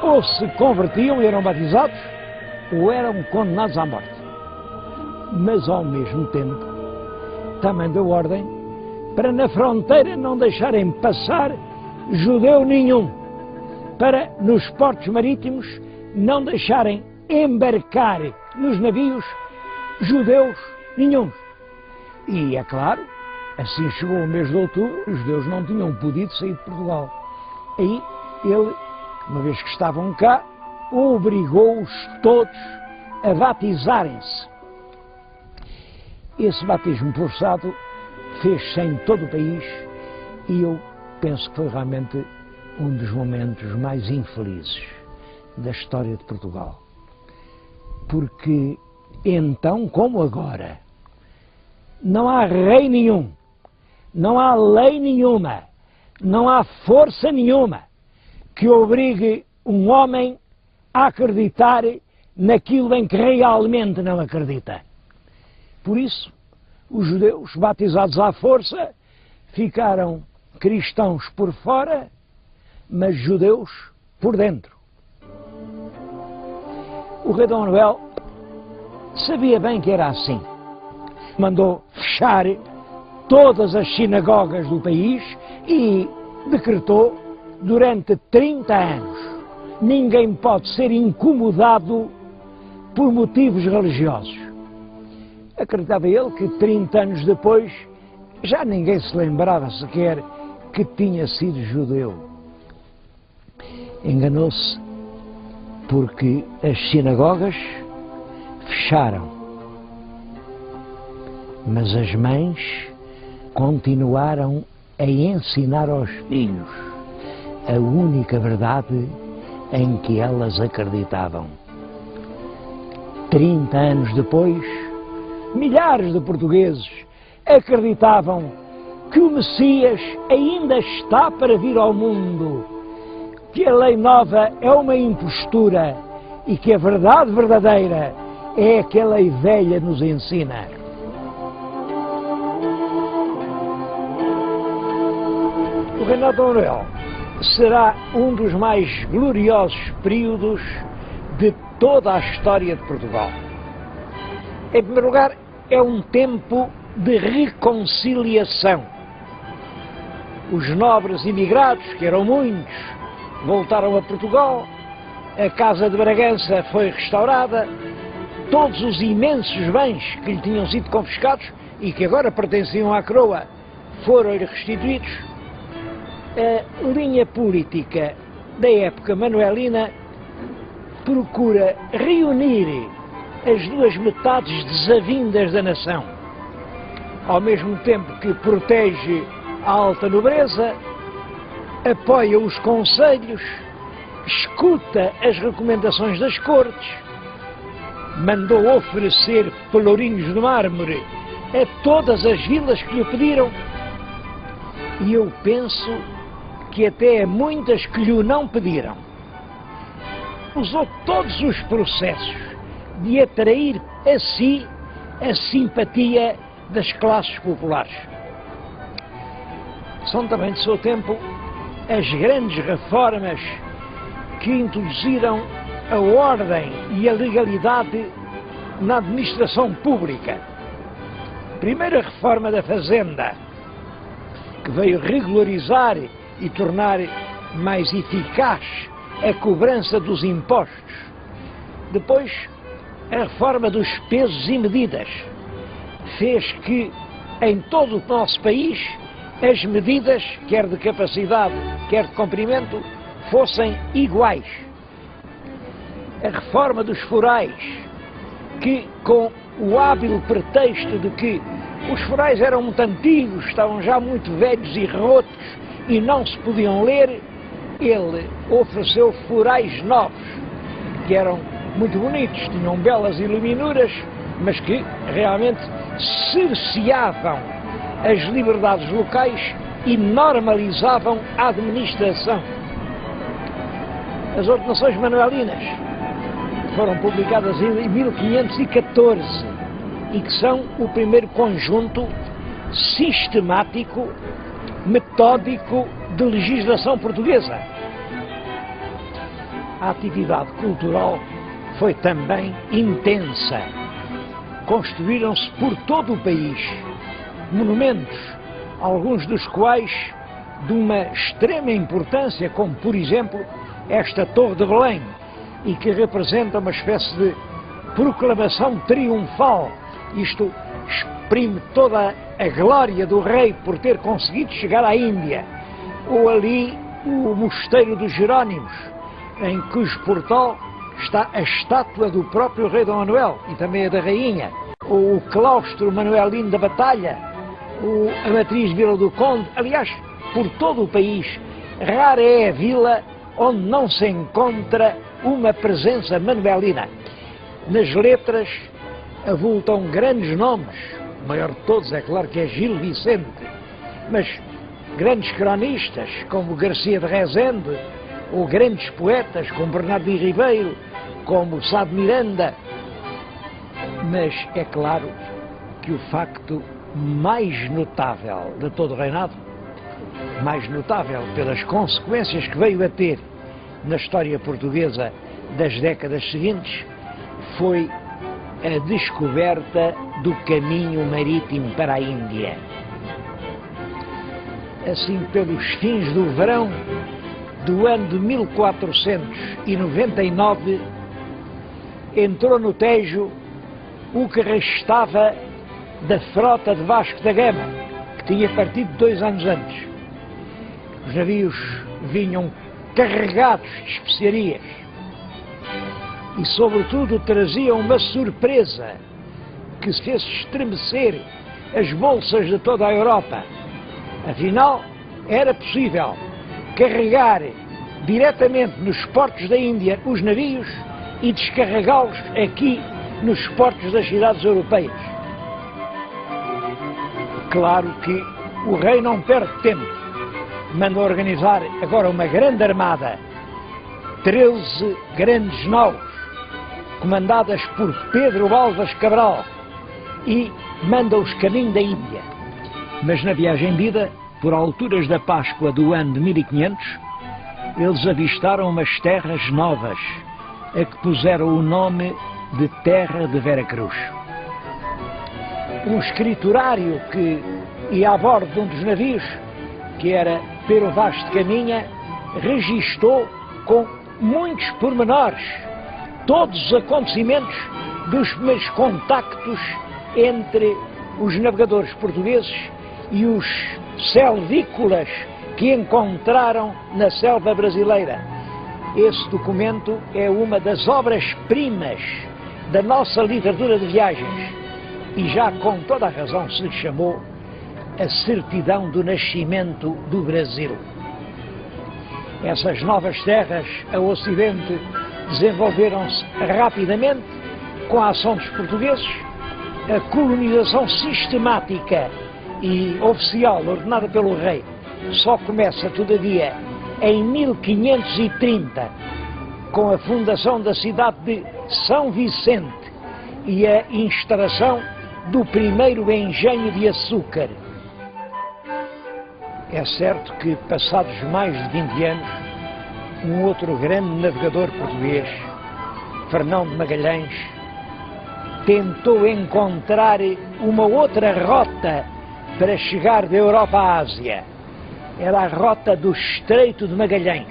ou se convertiam e eram batizados, ou eram condenados à morte. Mas, ao mesmo tempo, também deu ordem para na fronteira não deixarem passar judeu nenhum, para nos portos marítimos não deixarem embarcar nos navios judeus nenhum. E, é claro, assim chegou o mês de outubro, os judeus não tinham podido sair de Portugal. Aí ele, uma vez que estavam cá, obrigou-os todos a batizarem-se. Esse batismo forçado fez-se em todo o país e eu penso que foi realmente um dos momentos mais infelizes da história de Portugal. Porque então, como agora, não há rei nenhum, não há lei nenhuma, não há força nenhuma que obrigue um homem a acreditar naquilo em que realmente não acredita. Por isso, os judeus, batizados à força, ficaram cristãos por fora, mas judeus por dentro. O rei Dom Manuel sabia bem que era assim. Mandou fechar todas as sinagogas do país e decretou durante 30 anos: ninguém pode ser incomodado por motivos religiosos. Acreditava ele que 30 anos depois já ninguém se lembrava sequer que tinha sido judeu. Enganou-se, porque as sinagogas fecharam, mas as mães continuaram a ensinar aos filhos a única verdade em que elas acreditavam. 30 anos depois, milhares de portugueses acreditavam que o Messias ainda está para vir ao mundo, que a lei nova é uma impostura e que a verdade verdadeira é a que a lei velha nos ensina. O reinado de Dom Manuel será um dos mais gloriosos períodos de toda a história de Portugal. Em primeiro lugar, é um tempo de reconciliação. Os nobres imigrados, que eram muitos, voltaram a Portugal, a Casa de Bragança foi restaurada, todos os imensos bens que lhe tinham sido confiscados e que agora pertenciam à coroa foram-lhe restituídos. A linha política da época manuelina procura reunir as duas metades desavindas da nação, ao mesmo tempo que protege a alta nobreza, apoia os conselhos, escuta as recomendações das cortes, mandou oferecer pelourinhos de mármore a todas as vilas que lhe pediram, e eu penso que até a muitas que lhe não pediram. Usou todos os processos de atrair a si a simpatia das classes populares. São também de seu tempo as grandes reformas que introduziram a ordem e a legalidade na administração pública. Primeiro, a reforma da Fazenda, que veio regularizar e tornar mais eficaz a cobrança dos impostos. Depois, a reforma dos pesos e medidas fez que em todo o nosso país as medidas, quer de capacidade, quer de comprimento, fossem iguais. A reforma dos forais, que com o hábil pretexto de que os forais eram muito antigos, estavam já muito velhos e rotos e não se podiam ler, ele ofereceu forais novos, que eram muito bonitos, tinham belas iluminuras, mas que realmente cerceavam as liberdades locais e normalizavam a administração. As ordenações manuelinas foram publicadas em 1514 e que são o primeiro conjunto sistemático, metódico de legislação portuguesa. A atividade cultural foi também intensa. Construíram-se por todo o país monumentos, alguns dos quais de uma extrema importância, como por exemplo esta Torre de Belém, e que representa uma espécie de proclamação triunfal. Isto exprime toda a glória do rei por ter conseguido chegar à Índia. Ou ali o Mosteiro dos Jerónimos, em cujo portal está a estátua do próprio rei Dom Manuel e também a da rainha. O claustro manuelino da Batalha, a matriz Vila do Conde. Aliás, por todo o país, rara é a vila onde não se encontra uma presença manuelina. Nas letras avultam grandes nomes, o maior de todos é claro que é Gil Vicente, mas grandes cronistas como Garcia de Rezende, ou grandes poetas como Bernardo de Ribeiro, como Sá de Miranda. Mas é claro que o facto mais notável de todo o reinado, mais notável pelas consequências que veio a ter na história portuguesa das décadas seguintes, foi a descoberta do caminho marítimo para a Índia. assim pelos fins do verão do ano de 1499, entrou no Tejo o que restava da frota de Vasco da Gama, que tinha partido 2 anos antes. Os navios vinham carregados de especiarias e, sobretudo, traziam uma surpresa que fez estremecer as bolsas de toda a Europa. Afinal, era possível carregar diretamente nos portos da Índia os navios e descarregá-los aqui nos portos das cidades europeias. Claro que o rei não perde tempo, manda organizar agora uma grande armada, 13 grandes naus, comandadas por Pedro Álvares Cabral, e manda-os caminho da Índia. Mas na viagem de ida, por alturas da Páscoa do ano de 1500, eles avistaram umas terras novas, a que puseram o nome de Terra de Veracruz. Um escriturário que ia a bordo de um dos navios, que era Pero Vaz de Caminha, registou com muitos pormenores todos os acontecimentos dos primeiros contactos entre os navegadores portugueses e os selvícolas que encontraram na selva brasileira. Esse documento é uma das obras-primas da nossa literatura de viagens e já com toda a razão se lhe chamou a certidão do nascimento do Brasil. Essas novas terras a ocidente desenvolveram-se rapidamente com a ação dos portugueses. A colonização sistemática e oficial ordenada pelo rei só começa, todavia, em 1530, com a fundação da cidade de São Vicente e a instalação do primeiro engenho de açúcar. É certo que, passados mais de 20 anos, um outro grande navegador português, Fernão de Magalhães, tentou encontrar uma outra rota para chegar da Europa à Ásia. Era a rota do Estreito de Magalhães.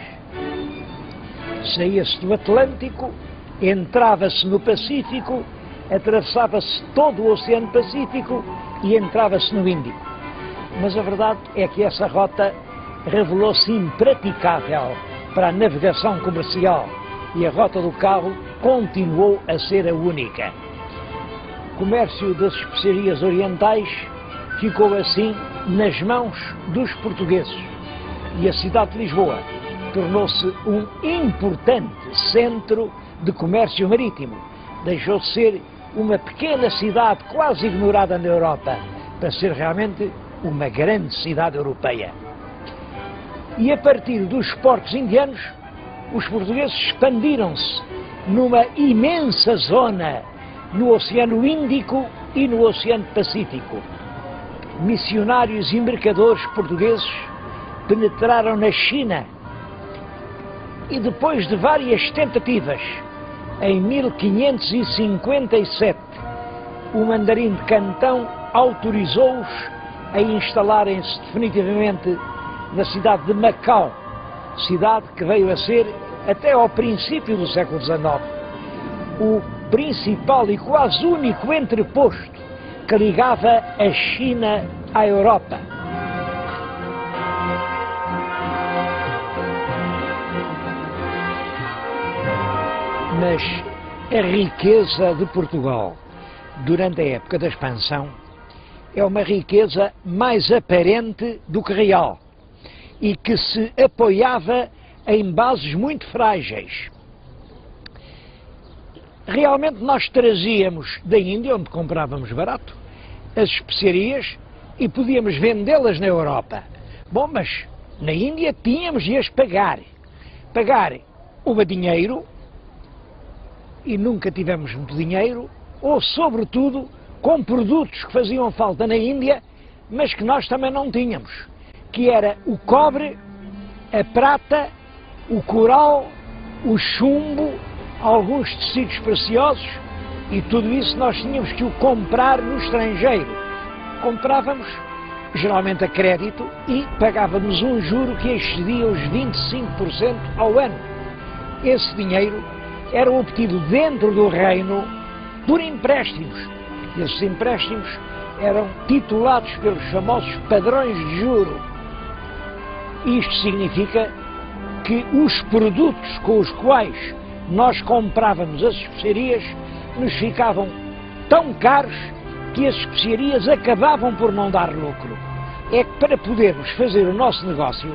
Saía-se do Atlântico, entrava-se no Pacífico, atravessava-se todo o Oceano Pacífico e entrava-se no Índico. Mas a verdade é que essa rota revelou-se impraticável para a navegação comercial e a rota do carro continuou a ser a única. O comércio das especiarias orientais ficou assim nas mãos dos portugueses e a cidade de Lisboa tornou-se um importante centro de comércio marítimo. Deixou de ser uma pequena cidade quase ignorada na Europa para ser realmente uma grande cidade europeia. E a partir dos portos indianos, os portugueses expandiram-se numa imensa zona no Oceano Índico e no Oceano Pacífico. Missionários e mercadores portugueses penetraram na China e, depois de várias tentativas, em 1557, o mandarim de Cantão autorizou-os a instalarem-se definitivamente na cidade de Macau, cidade que veio a ser, até ao princípio do século XIX, o principal e quase único entreposto que ligava a China à Europa. Mas a riqueza de Portugal durante a época da expansão é uma riqueza mais aparente do que real e que se apoiava em bases muito frágeis. Realmente nós trazíamos da Índia, onde comprávamos barato, as especiarias e podíamos vendê-las na Europa. Bom, mas na Índia tínhamos de as pagar. Pagar o dinheiro, e nunca tivemos muito dinheiro, ou sobretudo com produtos que faziam falta na Índia, mas que nós também não tínhamos, que era o cobre, a prata, o coral, o chumbo, alguns tecidos preciosos, e tudo isso nós tínhamos que o comprar no estrangeiro. Comprávamos geralmente a crédito, e pagávamos um juro que excedia os 25% ao ano. Esse dinheiro era obtido dentro do reino por empréstimos. Esses empréstimos eram titulados pelos famosos padrões de juro. Isto significa que os produtos com os quais nós comprávamos as especiarias nos ficavam tão caros que as especiarias acabavam por não dar lucro. É que para podermos fazer o nosso negócio,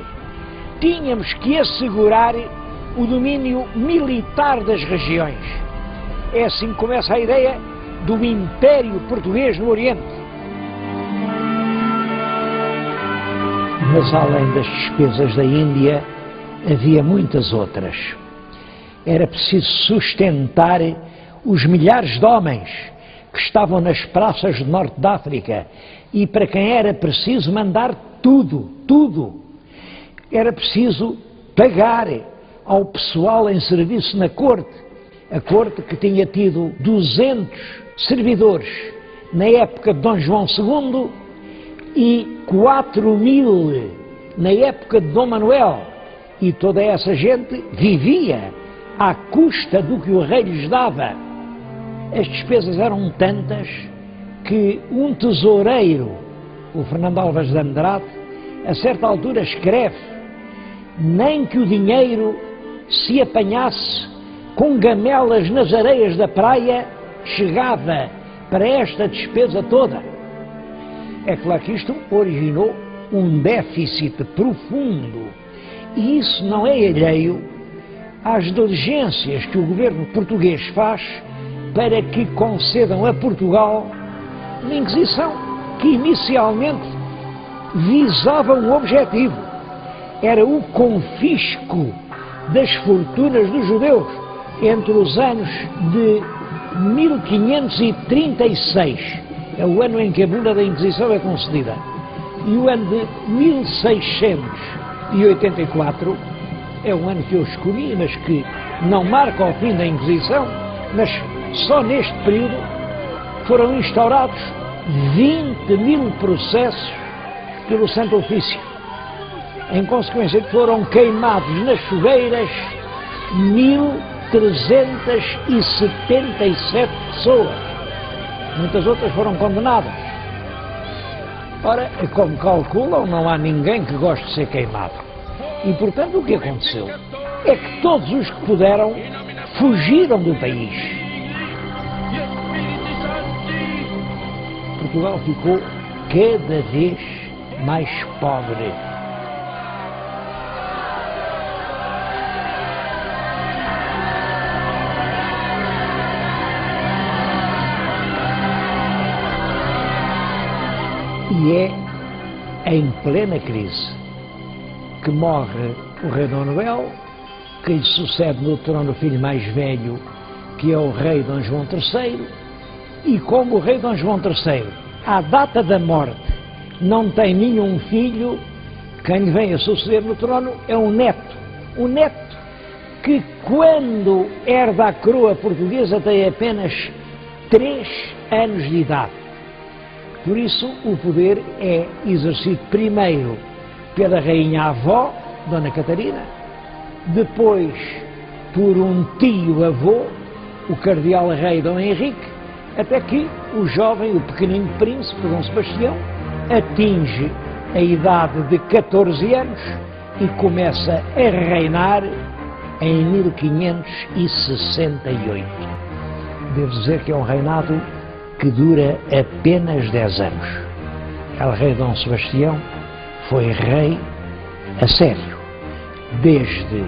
tínhamos que assegurar o domínio militar das regiões. É assim que começa a ideia do Império Português no Oriente. Mas além das despesas da Índia, havia muitas outras. Era preciso sustentar os milhares de homens que estavam nas praças do norte da África e para quem era preciso mandar tudo. Era preciso pagar ao pessoal em serviço na corte. A corte que tinha tido 200 servidores na época de Dom João II e 4.000 na época de Dom Manuel. E toda essa gente vivia à custa do que o rei lhes dava. As despesas eram tantas que um tesoureiro, o Fernando Alves de Andrade, a certa altura escreve: nem que o dinheiro se apanhasse com gamelas nas areias da praia, chegava para esta despesa toda. É claro que isto originou um déficit profundo, e isso não é alheio às diligências que o governo português faz para que concedam a Portugal uma Inquisição que inicialmente visava um objetivo: era o confisco das fortunas dos judeus entre os anos de 1536, é o ano em que a bula da Inquisição é concedida, e o ano de 1684 é um ano que eu escolhi, mas que não marca o fim da Inquisição, mas só neste período foram instaurados 20.000 processos pelo Santo Ofício. Em consequência, foram queimados nas fogueiras 1.377 pessoas. Muitas outras foram condenadas. Ora, como calculam, não há ninguém que goste de ser queimado. E, portanto, o que aconteceu é que todos os que puderam fugiram do país. Portugal ficou cada vez mais pobre. E é em plena crise que morre o rei Dom Manuel, que lhe sucede no trono o filho mais velho, que é o rei Dom João III, e como o rei Dom João III, à data da morte, não tem nenhum filho, quem lhe vem a suceder no trono é um neto que, quando herda a coroa portuguesa, tem apenas 3 anos de idade. Por isso, o poder é exercido primeiro pela rainha avó, Dona Catarina, depois por um tio-avô, o cardeal rei Dom Henrique, até que o jovem, o pequenino príncipe Dom Sebastião, atinge a idade de 14 anos e começa a reinar em 1568. Devo dizer que é um reinado que dura apenas 10 anos. O rei Dom Sebastião foi rei a sério, desde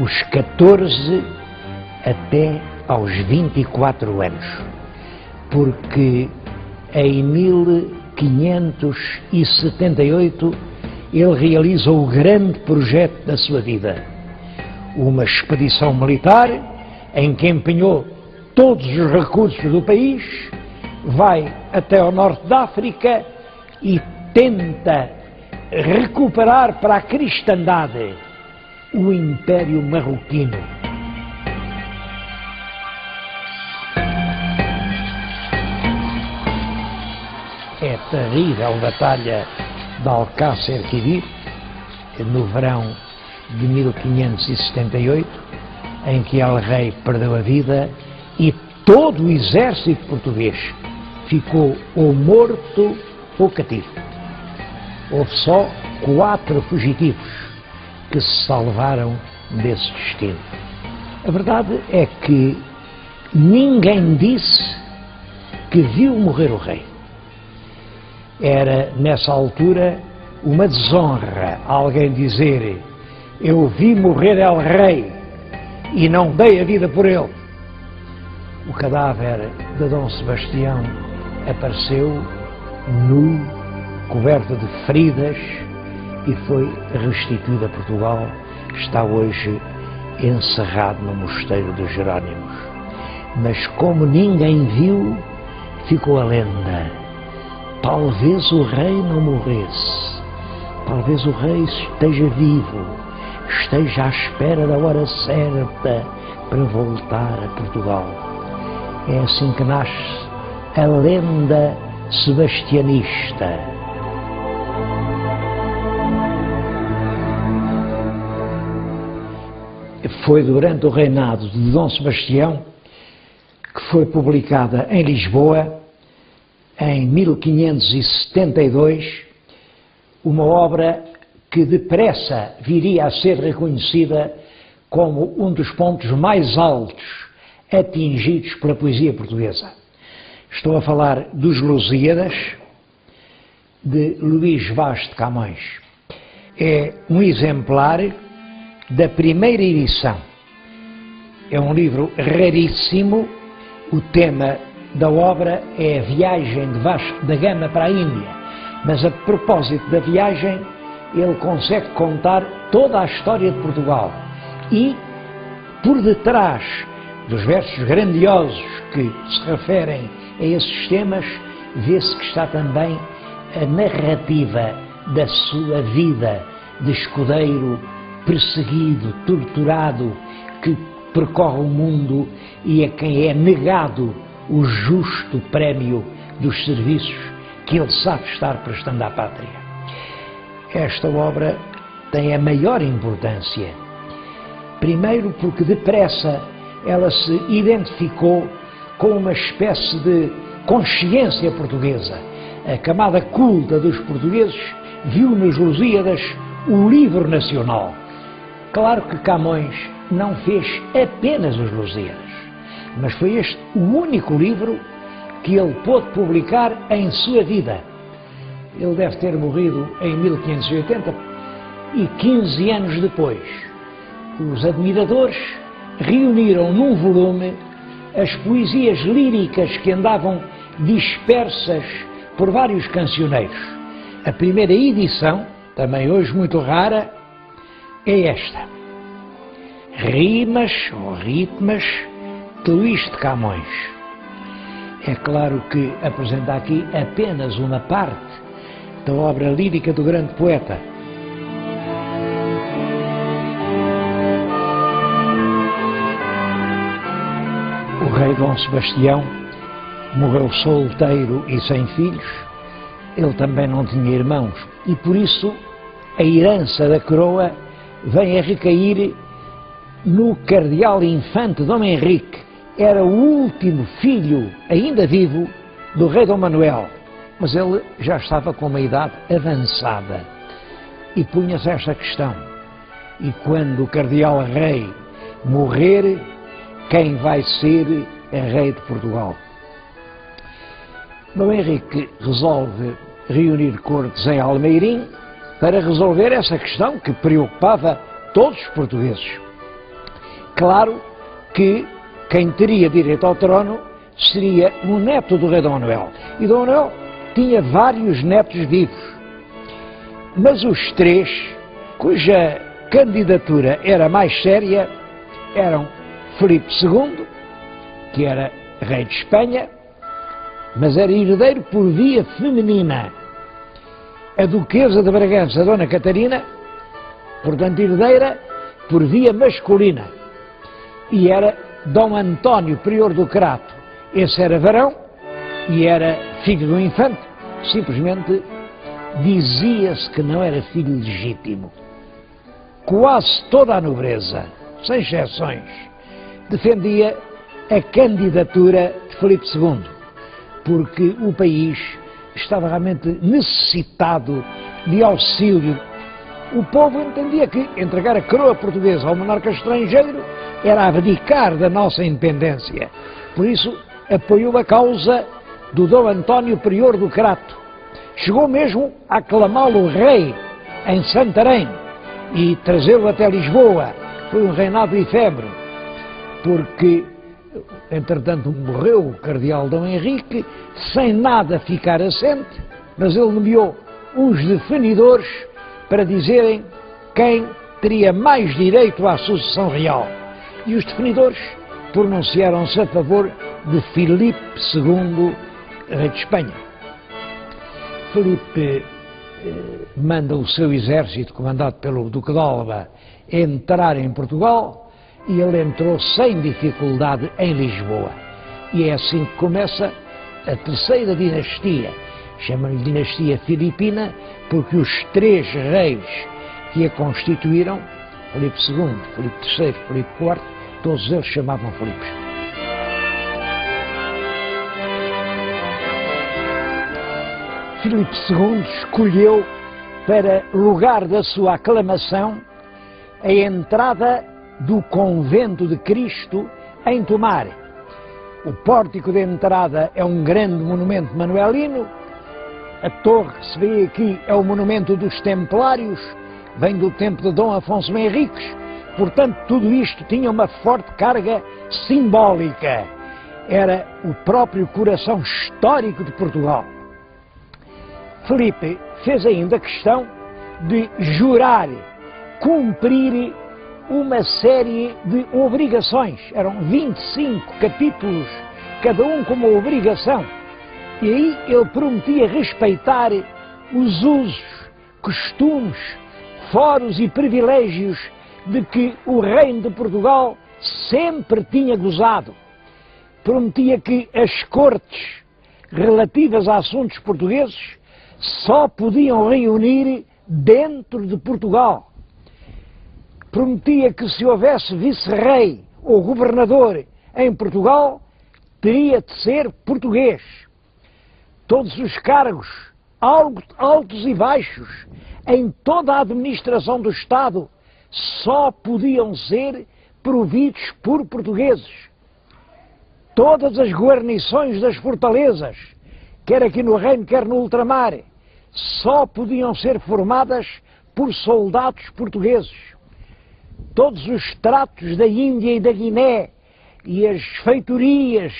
os 14 até aos 24 anos, porque em 1578 ele realiza o grande projeto da sua vida, uma expedição militar em que empenhou todos os recursos do país, vai até ao norte da África e tenta recuperar para a cristandade o Império Marroquino. é a terrível batalha de Alcácer Quibir, no verão de 1578, em que El Rei perdeu a vida e todo o exército português ficou ou morto ou cativo. Houve só 4 fugitivos que se salvaram desse destino. A verdade é que ninguém disse que viu morrer o rei. Era, nessa altura, uma desonra alguém dizer: eu vi morrer El Rei e não dei a vida por ele. O cadáver de Dom Sebastião apareceu nu, coberto de feridas, e foi restituído a Portugal. Está hoje encerrado no mosteiro dos Jerónimos. Mas como ninguém viu, ficou a lenda: talvez o rei não morresse, talvez o rei esteja vivo, esteja à espera da hora certa para voltar a Portugal. É assim que nasce a lenda sebastianista. Foi durante o reinado de Dom Sebastião que foi publicada em Lisboa, em 1572, uma obra que depressa viria a ser reconhecida como um dos pontos mais altos atingidos pela poesia portuguesa. Estou a falar dos Lusíadas, de Luís Vaz de Camões. É um exemplar da primeira edição. É um livro raríssimo. O tema da obra é a viagem de Vasco da Gama para a Índia, mas a propósito da viagem ele consegue contar toda a história de Portugal e por detrás dos versos grandiosos que se referem a esses temas vê-se que está também a narrativa da sua vida de escudeiro perseguido, torturado, que percorre o mundo e a quem é negado o justo prémio dos serviços que ele sabe estar prestando à pátria. Esta obra tem a maior importância. Primeiro porque depressa ela se identificou com uma espécie de consciência portuguesa. A camada culta dos portugueses viu nos Lusíadas o livro nacional. Claro que Camões não fez apenas os Lusíadas, mas foi este o único livro que ele pôde publicar em sua vida. Ele deve ter morrido em 1580 e 15 anos depois, os admiradores reuniram num volume as poesias líricas que andavam dispersas por vários cancioneiros. A primeira edição, também hoje muito rara, é esta: Rimas ou Ritmas de Luís de Camões. É claro que apresenta aqui apenas uma parte da obra lírica do grande poeta. O rei Dom Sebastião morreu solteiro e sem filhos. Ele também não tinha irmãos e por isso a herança da coroa vem a recair no cardeal infante Dom Henrique. Era o último filho ainda vivo do rei Dom Manuel, mas ele já estava com uma idade avançada e punha-se esta questão: e quando o cardeal rei morrer, quem vai ser rei de Portugal? Dom Henrique resolve reunir cortes em Almeirim para resolver essa questão que preocupava todos os portugueses. Claro que quem teria direito ao trono seria o neto do rei Dom Manuel. E Dom Manuel tinha vários netos vivos, mas os 3 cuja candidatura era mais séria eram Filipe II, que era rei de Espanha, mas era herdeiro por via feminina. A duquesa de Bragança, Dona Catarina, portanto herdeira por via masculina. E era Dom António, prior do Crato. Esse era varão e era filho do infante, simplesmente dizia-se que não era filho legítimo. Quase toda a nobreza, sem exceções, defendia a candidatura de Filipe II, porque o país estava realmente necessitado de auxílio. O povo entendia que entregar a coroa portuguesa ao monarca estrangeiro era abdicar da nossa independência. Por isso, apoiou a causa do Dom António Prior do Crato. Chegou mesmo a aclamá-lo rei em Santarém e trazê-lo até Lisboa. Foi um reinado efêmero, porque, entretanto, morreu o cardeal Dom Henrique, sem nada ficar assente, mas ele nomeou uns definidores para dizerem quem teria mais direito à sucessão real. E os definidores pronunciaram-se a favor de Filipe II, rei de Espanha. Filipe manda o seu exército, comandado pelo Duque de Alba, entrar em Portugal, e ele entrou sem dificuldade em Lisboa. E é assim que começa a terceira dinastia. Chamam-lhe dinastia filipina, porque os três reis que a constituíram, Filipe II, Filipe III, Filipe IV, todos eles chamavam Filipes. Filipe II escolheu para lugar da sua aclamação a entrada do Convento de Cristo em Tomar. O pórtico de entrada é um grande monumento manuelino. A torre que se vê aqui é o monumento dos Templários, vem do tempo de Dom Afonso Henriques. Portanto, tudo isto tinha uma forte carga simbólica. Era o próprio coração histórico de Portugal. Filipe fez ainda questão de jurar, cumprir uma série de obrigações. Eram 25 capítulos, cada um com uma obrigação. E aí ele prometia respeitar os usos, costumes, foros e privilégios de que o reino de Portugal sempre tinha gozado. Prometia que as cortes relativas a assuntos portugueses só podiam reunir dentro de Portugal. Prometia que se houvesse vice-rei ou governador em Portugal, teria de ser português. Todos os cargos, altos e baixos, em toda a administração do Estado, só podiam ser providos por portugueses. Todas as guarnições das fortalezas, quer aqui no Reino, quer no ultramar, só podiam ser formadas por soldados portugueses. Todos os tratos da Índia e da Guiné, e as feitorias,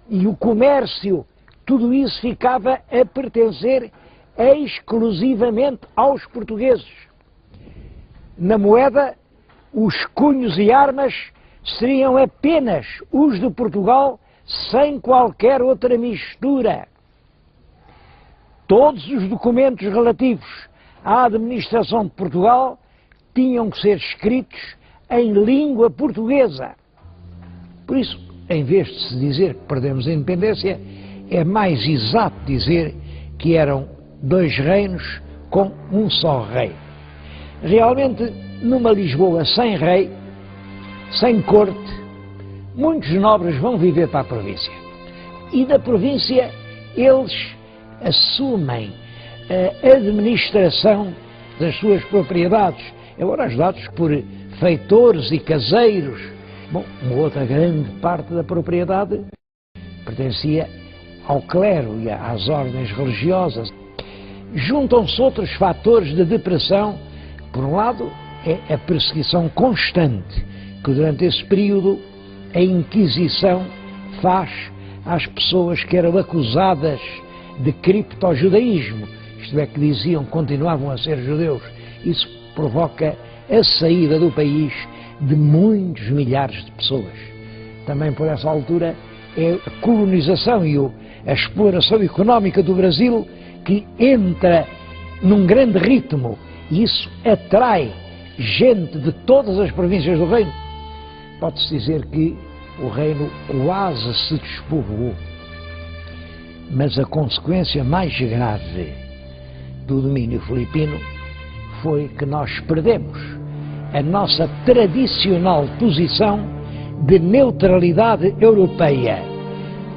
e o comércio, tudo isso ficava a pertencer exclusivamente aos portugueses. Na moeda, os cunhos e armas seriam apenas os de Portugal, sem qualquer outra mistura. Todos os documentos relativos à administração de Portugal tinham que ser escritos em língua portuguesa. Por isso, em vez de se dizer que perdemos a independência, é mais exato dizer que eram dois reinos com um só rei. Realmente, numa Lisboa sem rei, sem corte, muitos nobres vão viver para a província. E da província eles assumem a administração das suas propriedades, embora ajudados por feitores e caseiros. Bom, uma outra grande parte da propriedade pertencia ao clero e às ordens religiosas. Juntam-se outros fatores de depressão. Por um lado, é a perseguição constante que durante esse período a Inquisição faz às pessoas que eram acusadas de criptojudaísmo, isto é, que diziam que continuavam a ser judeus. Isso provoca a saída do país de muitos milhares de pessoas. Também por essa altura é a colonização e a exploração económica do Brasil que entra num grande ritmo, e isso atrai gente de todas as províncias do reino. Pode-se dizer que o reino quase se despovoou. Mas a consequência mais grave do domínio filipino foi que nós perdemos a nossa tradicional posição de neutralidade europeia.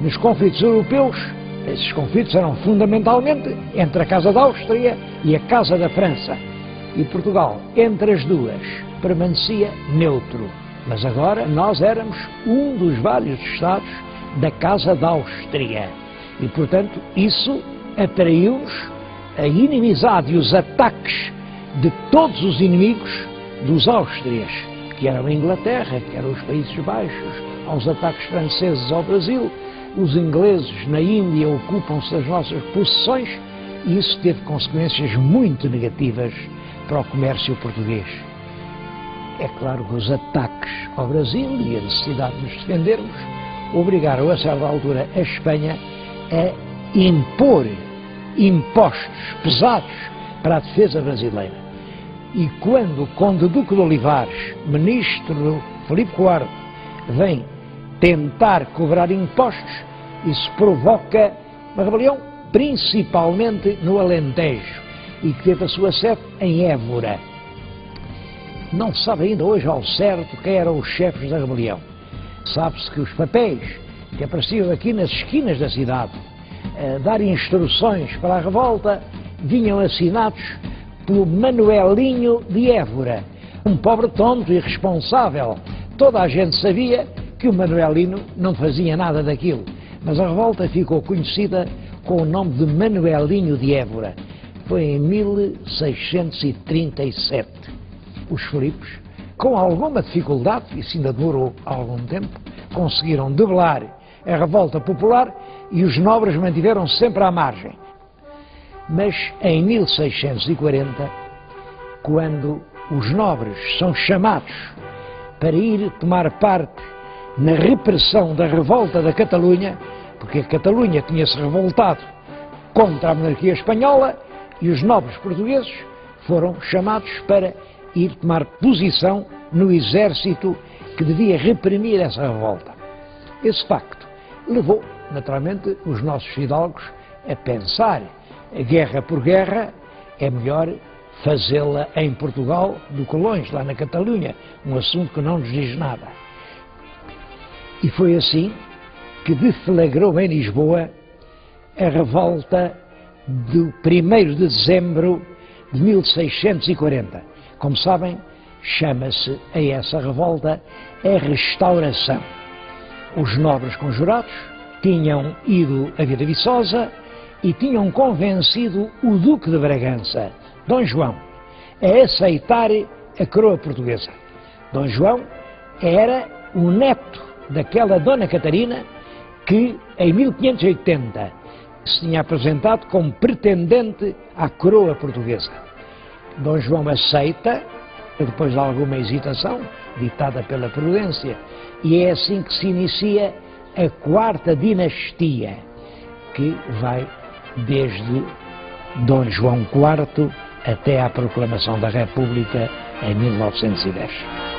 Nos conflitos europeus, esses conflitos eram fundamentalmente entre a Casa da Áustria e a Casa da França. E Portugal, entre as duas, permanecia neutro. Mas agora nós éramos um dos vários Estados da Casa da Áustria. E, portanto, isso atraiu-nos a inimizade e os ataques de todos os inimigos dos Áustrias, que eram a Inglaterra, que eram os Países Baixos, aos ataques franceses ao Brasil. Os ingleses na Índia ocupam-se das nossas possessões e isso teve consequências muito negativas para o comércio português. É claro que os ataques ao Brasil e a necessidade de nos defendermos obrigaram a certa altura a Espanha a impor impostos pesados para a defesa brasileira. E quando o Conde Duque de Olivares, ministro Filipe IV, vem tentar cobrar impostos, isso provoca uma rebelião, principalmente no Alentejo, e que teve a sua sede em Évora. Não se sabe ainda hoje ao certo quem eram os chefes da rebelião. Sabe-se que os papéis que apareciam aqui nas esquinas da cidade a dar instruções para a revolta vinham assinados pelo Manuelinho de Évora, um pobre tonto irresponsável. Toda a gente sabia que o Manuelino não fazia nada daquilo, mas a revolta ficou conhecida com o nome de Manuelinho de Évora. Foi em 1637. Os Filipos, com alguma dificuldade, isso ainda demorou algum tempo, conseguiram debelar a revolta popular e os nobres mantiveram-se sempre à margem. Mas em 1640, quando os nobres são chamados para ir tomar parte na repressão da revolta da Catalunha, porque a Catalunha tinha-se revoltado contra a monarquia espanhola e os nobres portugueses foram chamados para ir tomar posição no exército que devia reprimir essa revolta. Esse facto levou, naturalmente, os nossos fidalgos a pensar: a guerra por guerra é melhor fazê-la em Portugal do que longe, lá na Catalunha, um assunto que não nos diz nada. E foi assim que deflagrou em Lisboa a revolta do 1º de dezembro de 1640. Como sabem, chama-se a essa revolta a Restauração. Os nobres conjurados tinham ido a Vila Viçosa e tinham convencido o Duque de Bragança, Dom João, a aceitar a coroa portuguesa. Dom João era o neto daquela Dona Catarina que, em 1580, se tinha apresentado como pretendente à coroa portuguesa. Dom João aceita, depois de alguma hesitação, ditada pela prudência, e é assim que se inicia a 4ª dinastia, que vai desde Dom João IV até à proclamação da República em 1910.